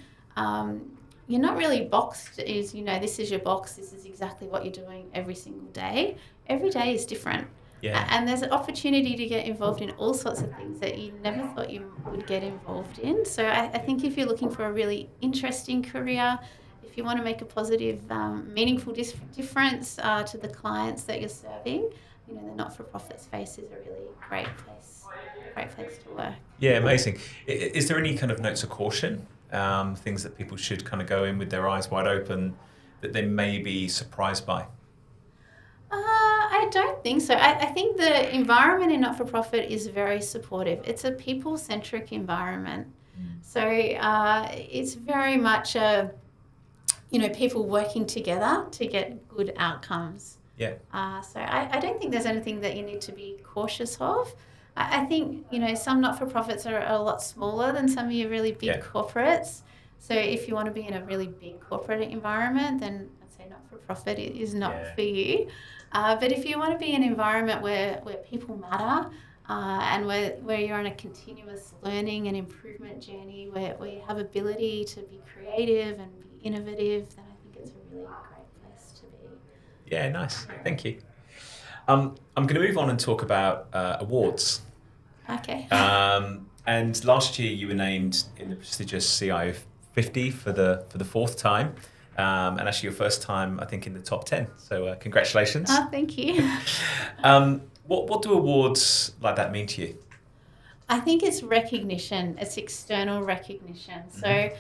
you're not really boxed as, this is your box, this is exactly what you're doing every single day. Every day is different. Yeah. And there's an opportunity to get involved in all sorts of things that you never thought you would get involved in. So I think if you're looking for a really interesting career, if you want to make a positive, meaningful difference to the clients that you're serving, the not-for-profit space is a really great place to work. Yeah, amazing. Is there any kind of notes of caution, things that people should kind of go in with their eyes wide open that they may be surprised by? I don't think so. I think the environment in not-for-profit is very supportive. It's a people-centric environment. So it's very much people working together to get good outcomes. Yeah. So I don't think there's anything that you need to be cautious of. I think, some not-for-profits are a lot smaller than some of your really big corporates. So if you want to be in a really big corporate environment, then I'd say not-for-profit is not for you. But if you want to be in an environment where people matter and where you're on a continuous learning and improvement journey, where you have ability to be creative and be innovative, then I think it's a really great place to be. Yeah, nice. Thank you. I'm going to move on and talk about awards. Okay. And last year you were named in the prestigious CIO 50 for the fourth time. And actually your first time, I think, in the top 10. So congratulations. Oh, thank you. What do awards like that mean to you? I think it's recognition. It's external recognition. So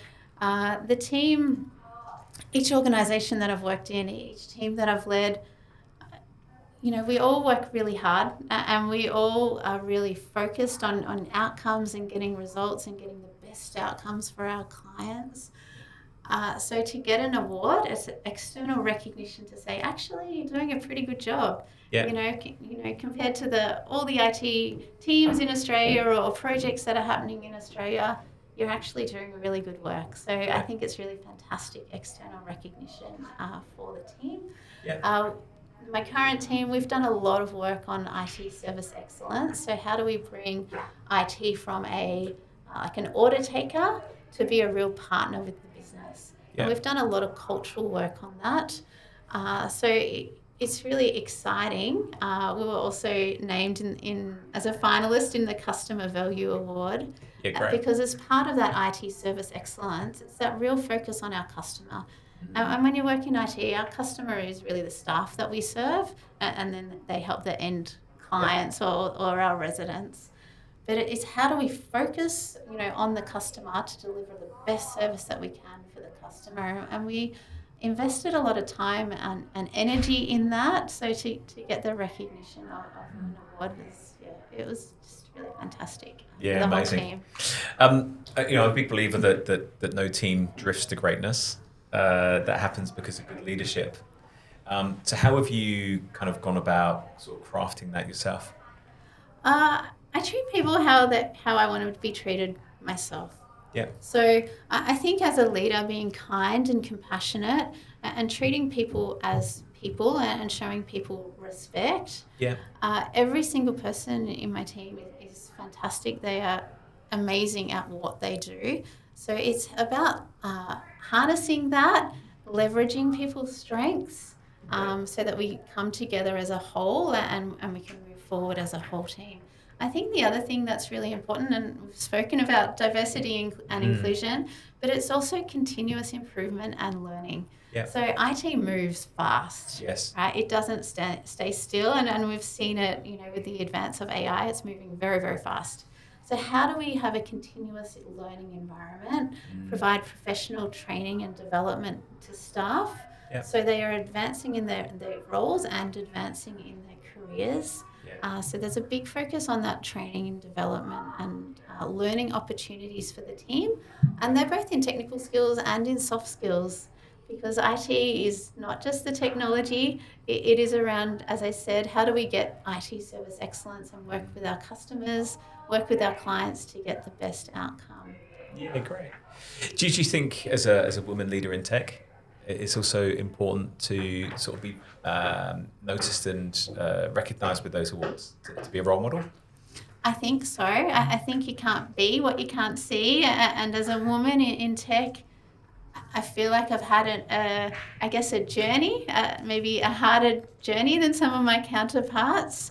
the team, each organisation that I've worked in, each team that I've led, we all work really hard and we all are really focused on outcomes and getting results and getting the best outcomes for our clients. So to get an award, it's external recognition to say, actually, you're doing a pretty good job. Yeah. Compared to all the IT teams in Australia or projects that are happening in Australia, you're actually doing really good work. So I think it's really fantastic external recognition for the team. Yeah. My current team, we've done a lot of work on IT service excellence. So how do we bring IT from an order taker to be a real partner with the business? Yeah. And we've done a lot of cultural work on that. So it's really exciting. We were also named in as a finalist in the Customer Value Award. Yeah, great. Because as part of that IT service excellence, it's that real focus on our customer. And when you work in IT, our customer is really the staff that we serve, and then they help the end clients or our residents. but it's how do we focus, on the customer to deliver the best service that we can for the customer. And we invested a lot of time and energy in that. So to get the recognition of an award it was just really fantastic. Yeah, the amazing. Whole team. I'm a big believer that no team drifts to greatness. That happens because of good leadership. So how have you kind of gone about sort of crafting that yourself? I treat people how I want to be treated myself. Yeah. So I think as a leader, being kind and compassionate and treating people as people and showing people respect. Yeah. Every single person in my team is fantastic. They are amazing at what they do. So it's about harnessing that, leveraging people's strengths, so that we come together as a whole and we can move forward as a whole team. I think the other thing that's really important, and we've spoken about diversity and inclusion, but it's also continuous improvement and learning. Yep. So IT moves fast. Yes. Right? It doesn't stay still, and we've seen it, with the advance of AI, it's moving very, very fast. So how do we have a continuous learning environment, provide professional training and development to staff, so they are advancing in their roles and advancing in their careers? So there's a big focus on that training and development and learning opportunities for the team. And they're both in technical skills and in soft skills, because IT is not just the technology. It is around, as I said, how do we get IT service excellence and work with our customers, work with our clients to get the best outcome. Yeah, great. Do you think as a woman leader in tech, it's also important to sort of be noticed and recognised with those awards to be a role model? I think so. I think you can't be what you can't see. And as a woman in tech, I feel like I've had a journey, maybe a harder journey than some of my counterparts.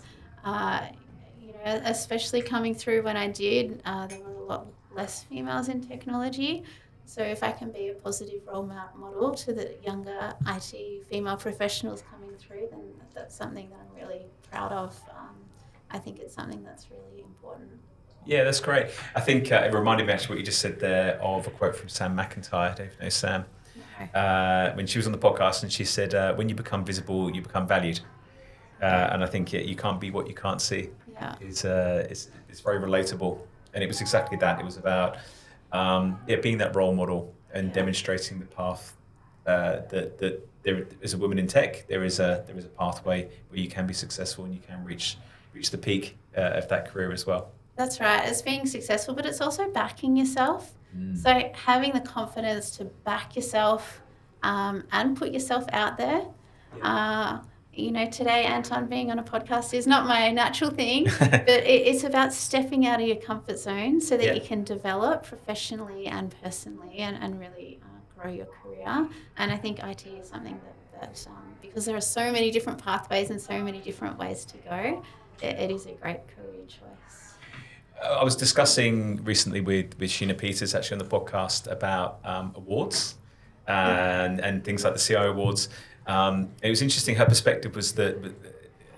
Especially coming through when I did, there were a lot less females in technology. So if I can be a positive role model to the younger IT female professionals coming through, then that's something that I'm really proud of. I think it's something that's really important. Yeah, that's great. I think it reminded me actually what you just said there of a quote from Sam McIntyre. I don't know if you know Sam. No. When she was on the podcast and she said, when you become visible, you become valued. And I think you can't be what you can't see. Yeah. It's very relatable. And it was exactly that. It was about being that role model and demonstrating the path that there is a woman in tech. There is a pathway where you can be successful and you can reach the peak of that career as well. That's right. It's being successful, but it's also backing yourself. So having the confidence to back yourself and put yourself out there. Today, Anton, being on a podcast is not my natural thing, but it's about stepping out of your comfort zone so that you can develop professionally and personally and really grow your career. And I think IT is something that because there are so many different pathways and so many different ways to go, it is a great career choice. I was discussing recently with Sheena Peters actually on the podcast about awards and things like the CIO awards. It was interesting. Her perspective was that,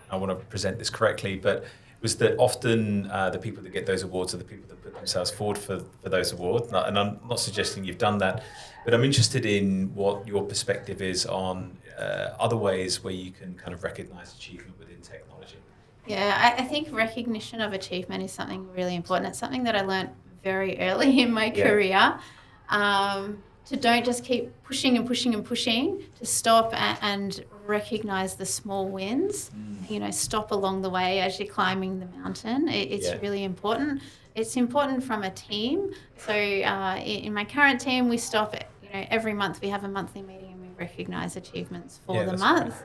I want to present this correctly, but was that often the people that get those awards are the people that put themselves forward for those awards. And I'm not suggesting you've done that, but I'm interested in what your perspective is on other ways where you can kind of recognise achievement within technology. Yeah, I think recognition of achievement is something really important. It's something that I learned very early in my career. To don't just keep pushing and pushing and pushing, to stop and recognise the small wins. Stop along the way as you're climbing the mountain. It's really important. It's important from a team. So in my current team, we stop every month. We have a monthly meeting and we recognise achievements for the month.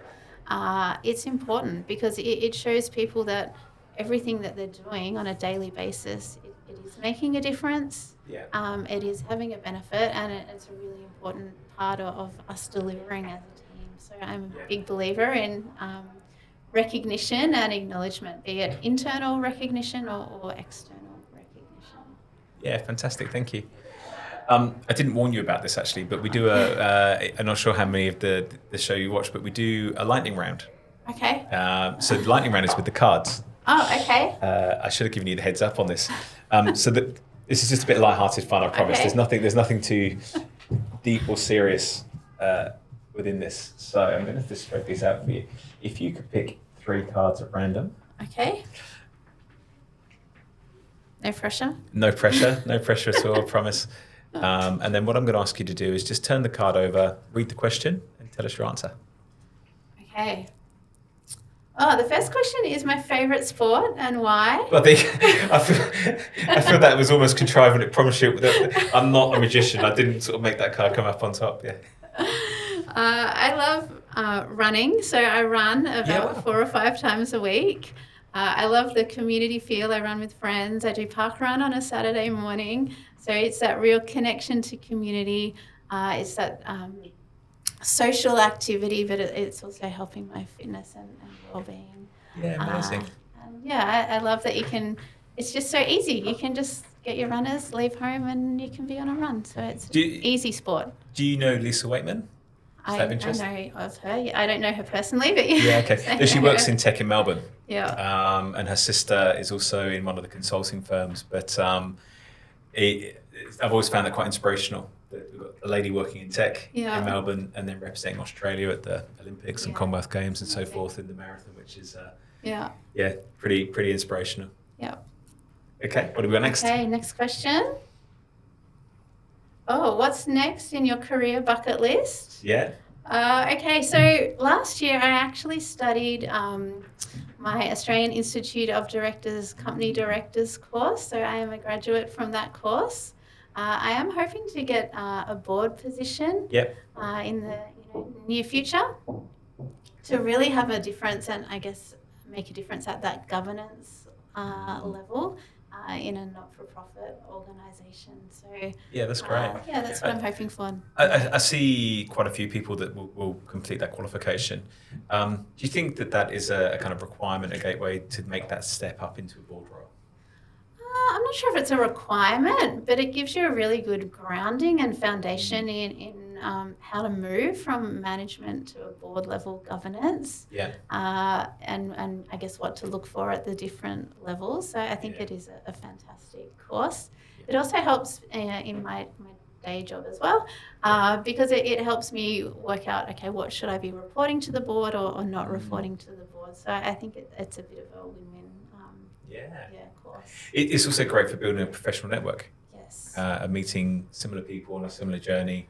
It's important because it shows people that everything that they're doing on a daily basis, it is making a difference. It is having a benefit, and it's a really important part of us delivering as a team. So I'm a big believer in recognition and acknowledgement, be it internal recognition or external recognition. Yeah, fantastic. Thank you. I didn't warn you about this actually, but we do I'm not sure how many of the show you watch, but we do a lightning round. Okay. So the lightning round is with the cards. Oh, okay. I should have given you the heads up on this. This is just a bit light-hearted fun, I promise. Okay. There's nothing too deep or serious within this. So I'm going to just spread these out for you. If you could pick 3 cards at random. Okay. No pressure? No pressure at all, I promise. And then what I'm going to ask you to do is just turn the card over, read the question, and tell us your answer. Okay. Oh, the first question is my favourite sport and why? Well, I feel that was almost contrived when it promised you. I'm not a magician. I didn't sort of make that card come up on top. Yeah. I love running, so I run about 4 or 5 times a week. I love the community feel. I run with friends. I do park run on a Saturday morning. So it's that real connection to community. It's that social activity, but it's also helping my fitness and well-being. Yeah, amazing. I love that it's just so easy. You can just get your runners, leave home, and you can be on a run. So it's an easy sport. Do you know Lisa Waitman? I know of her. I don't know her personally, but yeah. Yeah, okay. So she works in tech in Melbourne. Yeah. And her sister is also in one of the consulting firms. But I've always found that quite inspirational. We've got a lady working in tech in Melbourne and then representing Australia at the Olympics and Commonwealth Games and so forth in the marathon, which is pretty inspirational. Yeah. Okay, what do we got next? Okay, next question. Oh, what's next in your career bucket list? Yeah. Okay, so last year I actually studied my Australian Institute of Directors Company Directors course. So I am a graduate from that course. I am hoping to get a board position in the near future to really have a difference and I guess make a difference at that governance level. In a not-for-profit organisation. So that's great. That's what I'm hoping for. I see quite a few people that will complete that qualification. Do you think that is a kind of requirement, a gateway to make that step up into a board role? I'm not sure if it's a requirement, but it gives you a really good grounding and foundation in how to move from management to a board level governance. Yeah. And I guess what to look for at the different levels. So I think it is a fantastic course. It also helps in my day job as well, because it helps me work out, okay, what should I be reporting to the board or not reporting to the board. So I think it's a bit of a win-win. Course. It's also great for building a professional network. Yes. Meeting similar people on a similar journey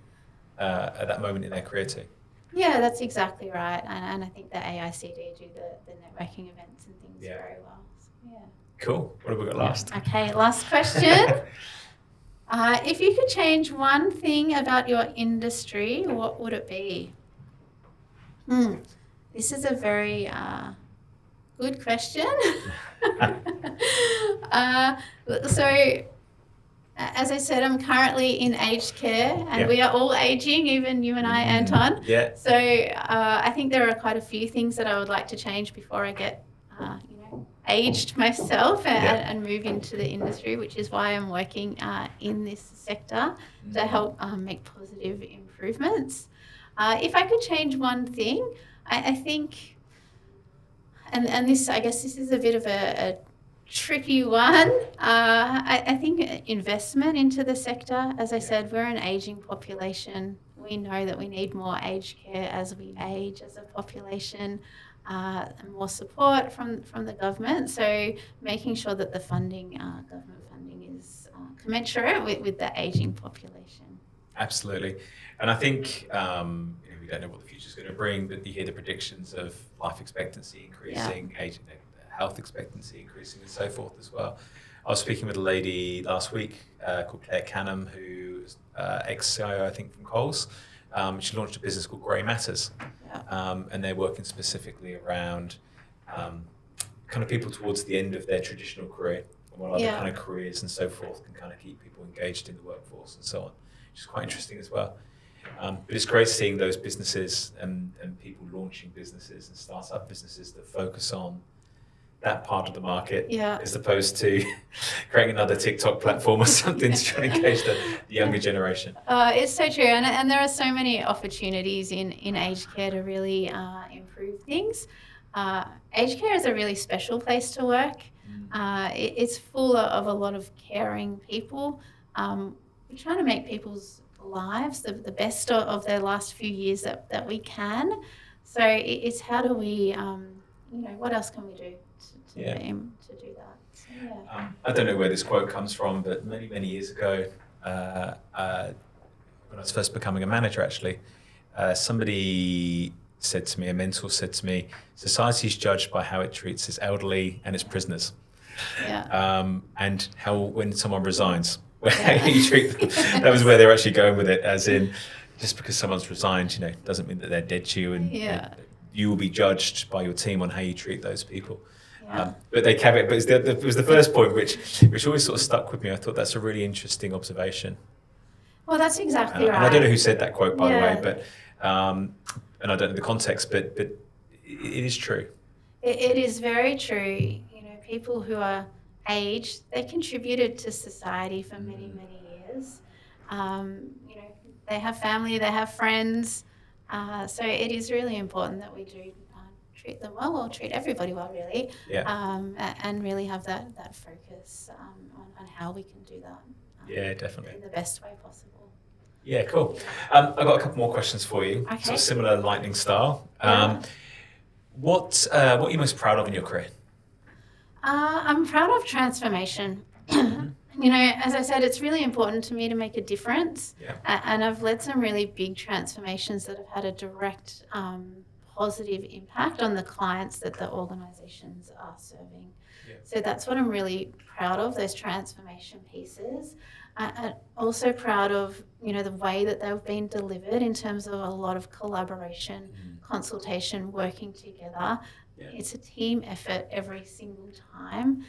at that moment in their career too. Yeah, that's exactly right. And I think the AICD do the networking events and things very well. So, Cool. What have we got last? Okay, last question. If you could change one thing about your industry, what would it be? This is a very good question. So, as I said, I'm currently in aged care, and we are all aging, even you and I, Anton. Yeah. So I think there are quite a few things that I would like to change before I get, aged myself and move into the industry, which is why I'm working in this sector to help make positive improvements. If I could change one thing, I think, and this, I guess this is a bit of a tricky one. I think investment into the sector, as I said, we're an aging population. We know that we need more aged care as we age as a population, and more support from the government. So making sure that the funding, government funding is commensurate with the aging population. Absolutely. And I think we don't know what the future is going to bring, but you hear the predictions of life expectancy increasing, aging, health expectancy increasing and so forth as well. I was speaking with a lady last week called Claire Canham, who's ex-CIO, I think, from Coles. She launched a business called Grey Matters, and they're working specifically around kind of people towards the end of their traditional career, and what other kind of careers and so forth can kind of keep people engaged in the workforce and so on, which is quite interesting as well. But it's great seeing those businesses and people launching businesses and start-up businesses that focus on that part of the market, as opposed to creating another TikTok platform or something to try and engage the younger generation. It's so true, and there are so many opportunities in aged care to really improve things. aged care is a really special place to work. It's full of a lot of caring people. We're trying to make people's lives the best of their last few years that we can. So it's how do we, what else can we do to do that? So, yeah. I don't know where this quote comes from, but many, many years ago, when I was first becoming a manager, actually, somebody said to me, a mentor said to me, society is judged by how it treats its elderly and its prisoners. Yeah. And how when someone resigns, how you treat them. That was where they're actually going with it, as in, just because someone's resigned, doesn't mean that they're dead to you, and you will be judged by your team on how you treat those people. But they caveat. But it was the first point which always sort of stuck with me. I thought that's a really interesting observation. Well, that's exactly right. And I don't know who said that quote, by the way, but and I don't know the context, but it is true. It is very true. People who are aged, they contributed to society for many, many years. They have family, they have friends. So it is really important that we do treat them well, treat everybody well, really, and really have that focus on how we can do that. Definitely. In the best way possible. Yeah, cool. I've got a couple more questions for you. Okay. Sort of similar lightning style. What are you most proud of in your career? I'm proud of transformation. As I said, it's really important to me to make a difference. And I've led some really big transformations that have had a direct positive impact on the clients that the organisations are serving. So that's what I'm really proud of, those transformation pieces. I'm also proud of, the way that they've been delivered in terms of a lot of collaboration, consultation, working together. It's a team effort every single time.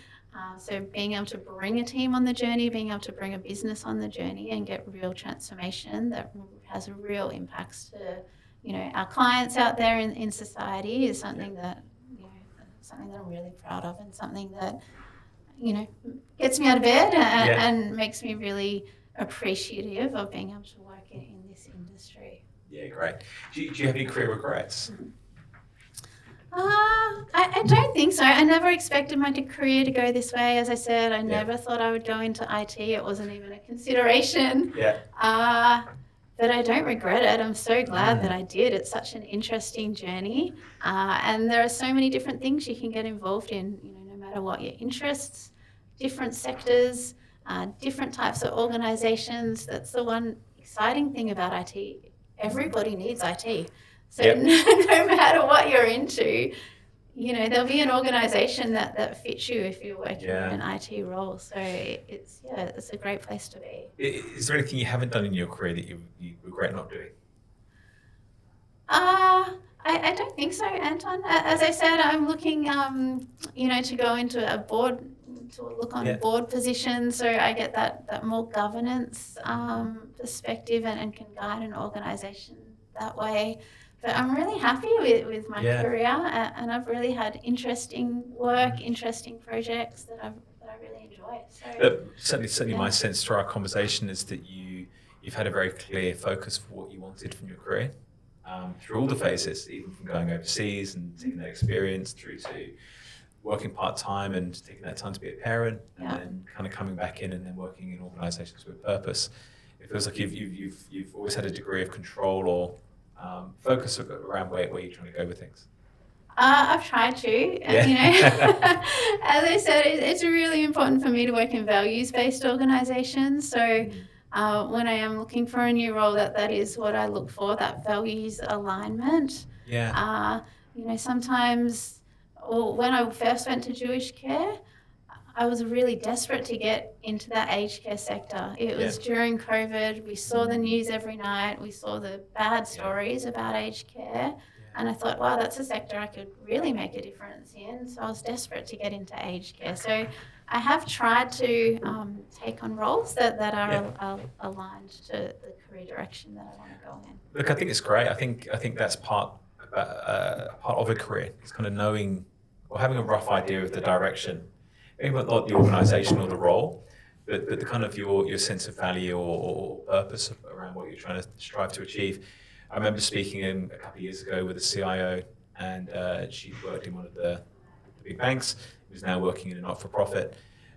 So being able to bring a team on the journey, being able to bring a business on the journey and get real transformation that has real impacts to, our clients out there in society is something that, something that I'm really proud of, and something that, gets me out of bed and makes me really appreciative of being able to work in this industry. Yeah, great. Do you have any career regrets? I don't think so. I never expected my career to go this way. As I said, I never thought I would go into IT. It wasn't even a consideration. But I don't regret it. I'm so glad that I did. It's such an interesting journey. And there are so many different things you can get involved in, no matter what your interests, different sectors, different types of organisations. That's the one exciting thing about IT. Everybody needs IT. So no matter what you're into, there'll be an organisation that fits you if you're working in an IT role. So it's a great place to be. Is there anything you haven't done in your career that you regret not doing? I don't think so, Anton. As I said, I'm looking, to go into a board, to look on board positions, so I get that more governance perspective and can guide an organisation that way. But I'm really happy with my career, and I've really had interesting work, interesting projects that I really enjoy. So certainly my sense through our conversation is that you've had a very clear focus for what you wanted from your career, through all the phases, even from going overseas and taking that experience through to working part-time and taking that time to be a parent, and then kind of coming back in and then working in organisations with purpose. It feels like you've always had a degree of control or focus around where you're trying to go with things. I've tried to. As I said, it's really important for me to work in values-based organisations. So when I am looking for a new role, that is what I look for, that values alignment. Sometimes, when I first went to Jewish care, I was really desperate to get into that aged care sector. It was during COVID. We saw the news every night. We saw the bad stories about aged care. And I thought, wow, that's a sector I could really make a difference in. So I was desperate to get into aged care. So I have tried to take on roles that are aligned to the career direction that I want to go in. Look, I think it's great. I think that's part of a career. It's kind of knowing or having a rough idea of the direction. Maybe not the organisation or the role, but the kind of your sense of value or purpose around what you're trying to strive to achieve. I remember speaking a couple of years ago with a CIO, and she worked in one of the big banks. He was now working in a not-for-profit.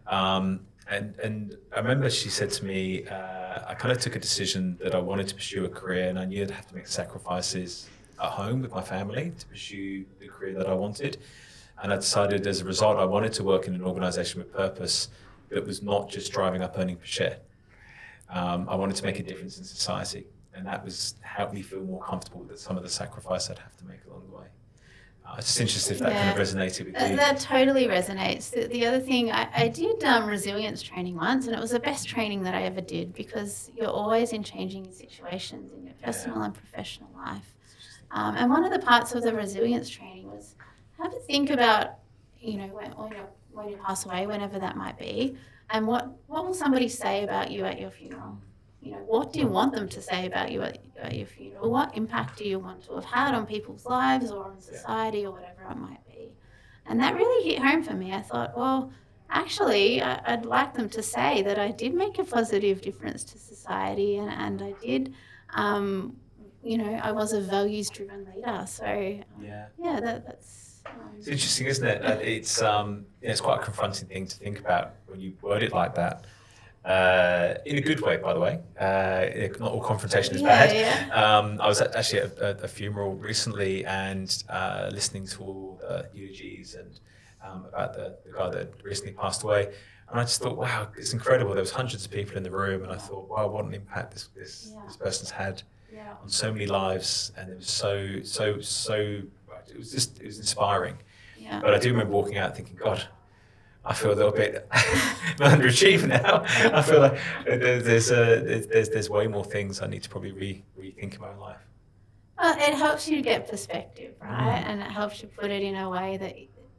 And I remember she said to me, I kind of took a decision that I wanted to pursue a career, and I knew I'd have to make sacrifices at home with my family to pursue the career that I wanted. And I decided as a result, I wanted to work in an organization with purpose that was not just driving up earning per share. I wanted to make a difference in society, and that was helped me feel more comfortable with some of the sacrifice I'd have to make along the way. It's just interesting if that kind of resonated with you. That totally resonates. The other thing, I did resilience training once, and it was the best training that I ever did, because you're always in changing situations in your personal and professional life. And one of the parts of the resilience training was have a think about, when you pass away, whenever that might be, and what will somebody say about you at your funeral? What do you want them to say about you at your funeral? What impact do you want to have had on people's lives or on society or whatever it might be? And that really hit home for me. I thought, well, actually, I'd like them to say that I did make a positive difference to society, and I did, I was a values-driven leader. So, that's... It's interesting, isn't it? It's quite a confronting thing to think about when you word it like that. In a good way, by the way. Not all confrontation is bad. Yeah. I was actually at a funeral recently and listening to all the eulogies and about the guy that recently passed away. And I just thought, wow, it's incredible. There was hundreds of people in the room, and I thought, wow, what an impact this person's had on so many lives. And it was so it was inspiring. Yeah. But I do remember walking out thinking, God, I feel a little bit underachieved now. I feel like there's way more things I need to probably rethink in my life. Well, it helps you get perspective, right? And it helps you put it in a way that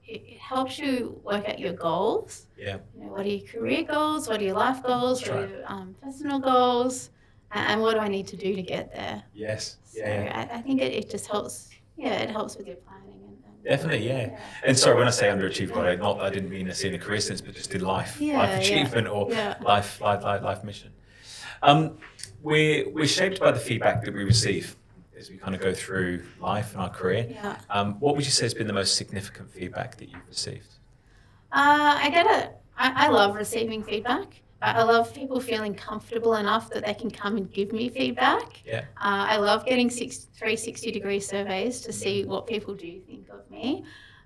it helps you work out your goals. Yeah. What are your career goals? What are your life goals? What are your personal goals? And what do I need to do to get there? Yes. So I think it just helps. Yeah, it helps with your planning. Definitely, yeah. And sorry, when I say underachieved, I didn't mean necessarily in a career sense, but just in life achievement or life mission. We're shaped by the feedback that we receive as we kind of go through life and our career. Yeah. What would you say has been the most significant feedback that you've received? I love receiving feedback. I love people feeling comfortable enough that they can come and give me feedback. Yeah. I love getting 360-degree surveys to see what people do think of me.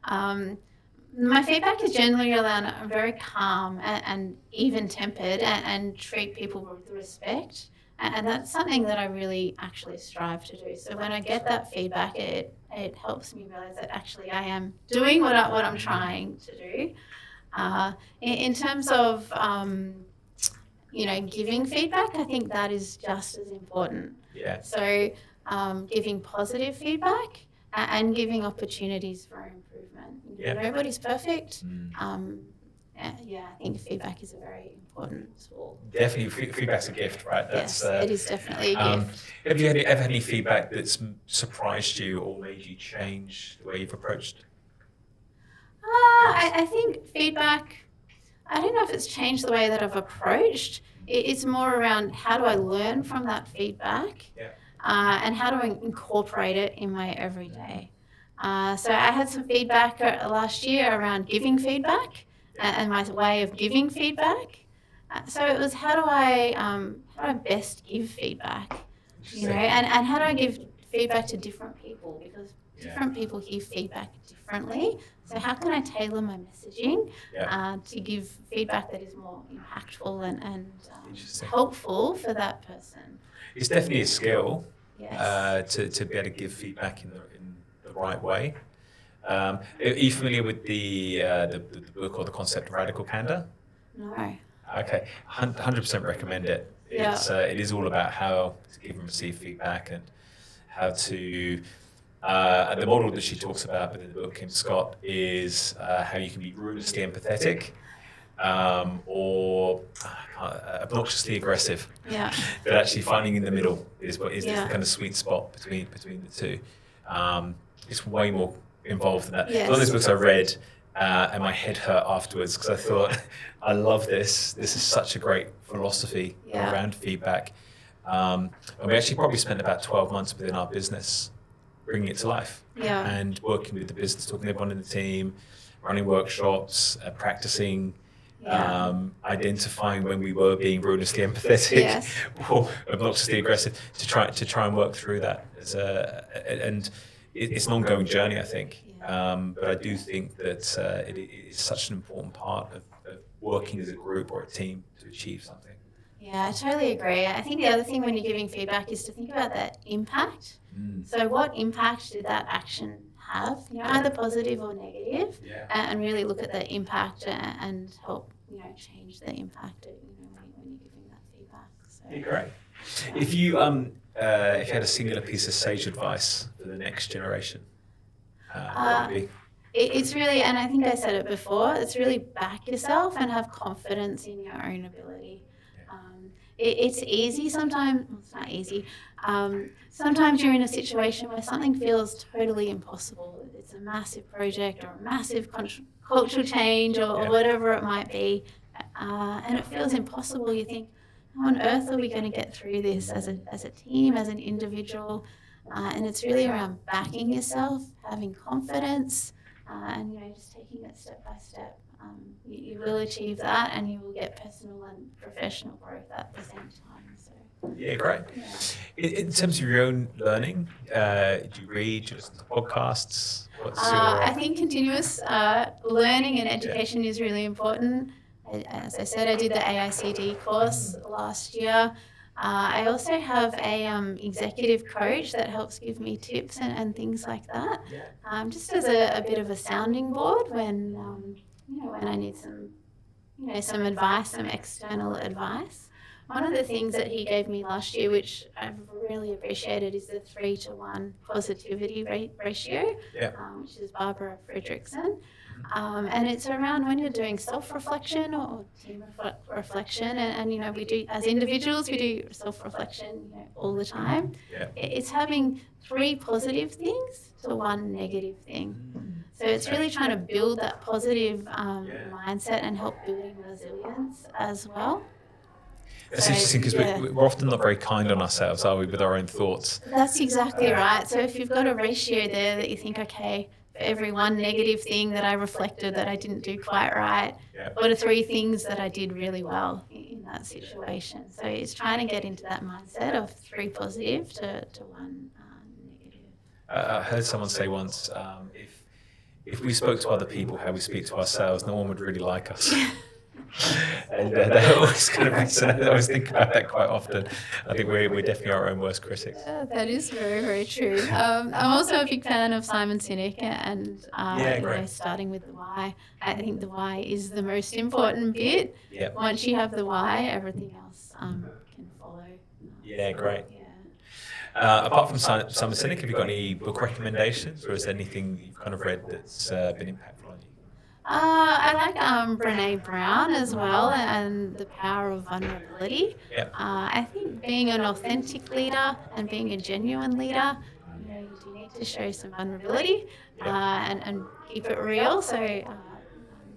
My feedback is generally around I'm very calm and even-tempered and treat people with respect. And that's something that I really actually strive to do. So when I get that feedback, it helps me realize that actually I am doing what I'm trying to do. In terms of giving feedback, I think that is just as important. Yeah. So giving positive feedback and giving opportunities for improvement. Nobody's perfect. I think feedback is a very important tool. Definitely, feedback's a gift, right? Yes, it is definitely a gift. Have you ever had any feedback that's surprised you or made you change the way you've approached? I think feedback, I don't know if it's changed the way that I've approached. It's more around how do I learn from that feedback and how do I incorporate it in my everyday. So I had some feedback last year around giving feedback and my way of giving feedback. So it was how do I best give feedback, and how do I give feedback to different people, because different people hear feedback differently. So how can I tailor my messaging to give feedback that is more impactful and helpful for that person? It's definitely a skill to be able to give feedback in the right way. Are you familiar with the book or the concept of radical candor? No. Okay, 100% recommend it. It is all about how to give and receive feedback and how to. The model that she talks about within the book, Kim Scott, is how you can be ruthlessly empathetic or obnoxiously aggressive. Yeah. But actually finding in the middle is the kind of sweet spot between the two. It's way more involved than that. Yes. One of those books I read, and my head hurt afterwards because I thought, I love this. This is such a great philosophy around feedback. And we actually probably spent about 12 months within our business bringing it to life and working with the business, talking to everyone in the team, running workshops, practicing, identifying when we were being ruinously empathetic or obnoxiously aggressive, to try and work through that. And it's an ongoing journey, I think. But I do think that it is such an important part of working as a group or a team to achieve something. Yeah, I totally agree. I think the other thing when you're giving feedback is to think about that impact. So what impact did that action have, either positive or negative, and really look at the impact and help, change the impact of, when you're giving that feedback. So. Yeah, great. If you had a singular piece of sage advice for the next generation, what would it be? It's really, and I think I said it before, it's really back yourself and have confidence in your own ability. It's easy sometimes, well, it's not easy. Sometimes you're in a situation where something feels totally impossible. It's a massive project or a massive cultural change or whatever it might be. And it feels impossible. You think, how on earth are we going to get through this as a team, as an individual? And it's really around backing yourself, having confidence, and just taking it step by step. You will achieve that, and you will get personal and professional growth at the same time. So. Yeah, great. In terms of your own learning, do you read? Do you listen to podcasts? I think continuous learning and education is really important. As I said, I did the AICD course last year. I also have a executive coach that helps give me tips and things like that, just as a bit of a sounding board when when I need some advice, some external advice. One of the things that he gave me last year, which I've really appreciated, is the 3-to-1 positivity ratio, which is Barbara Fredrickson. And it's around when you're doing self-reflection or team reflection, and we do, as individuals, we do self-reflection all the time. It's having 3 positive things to 1 negative thing. So it's really trying to build that positive mindset and help building resilience as well. That's interesting, because we're often not very kind on ourselves, are we, with our own thoughts? That's exactly right. So if you've got a ratio there that you think, okay, for every 1 negative thing that I reflected that I didn't do quite right, what are 3 things that I did really well in that situation? So it's trying to get into that mindset of 3 positive to 1 negative. I heard someone say once, if we spoke to other people how we speak to ourselves, no one would really like us. And that always kind of resonates. I always think about that quite often. I think we're definitely our own worst critics. That is very, very true. I'm also a big fan of Simon Sinek and starting with the why. I think the why is the most important bit. Once you have the why, everything else can follow. Yeah, great. Apart from Simon Sinek, have you got any book recommendations, or is there anything you've kind of read that's been impactful on you? I like Brené Brown as well, and The Power of Vulnerability. I think being an authentic leader and being a genuine leader, you do need to show some vulnerability and keep it real. So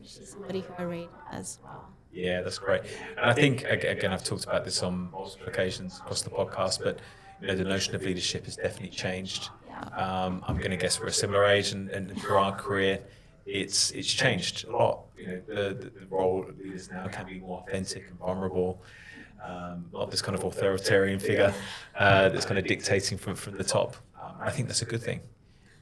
she's somebody who I read as well. Yeah, that's great. And I think, again, I've talked about this on multiple occasions across the podcast, but the notion of leadership has definitely changed. I'm going to guess we're a similar age, and through our career, it's changed a lot. The role of leaders now can be more authentic and vulnerable. Not this kind of authoritarian figure that's kind of dictating from the top. I think that's a good thing.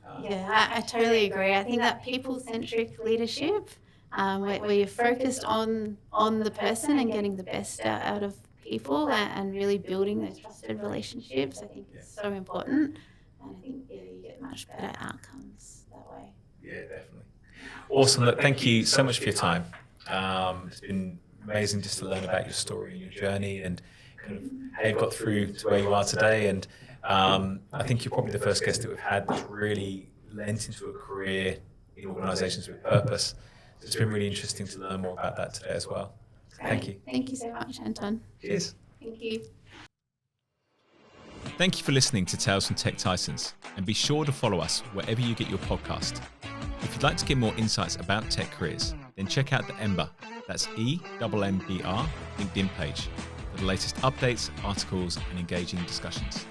I totally agree. I think that people-centric leadership, where you're focused on the person and getting the best out of people and really building those trusted relationships, I think is so important. And I think you get much better outcomes that way. Yeah, definitely. Awesome. Look, thank you so much for your time. It's been amazing just to learn about your story and your journey and kind of how you've got through to where you are today. And I think you're probably the first guest that we've had that's really lent into a career in organisations with purpose. So it's been really interesting to learn more about that today as well. Thank you. Thank you so much, Anton. Cheers. Thank you. Thank you for listening to Tales from Tech Titans, and be sure to follow us wherever you get your podcast. If you'd like to get more insights about tech careers, then check out the Ember, that's EMMBR LinkedIn page for the latest updates, articles, and engaging discussions.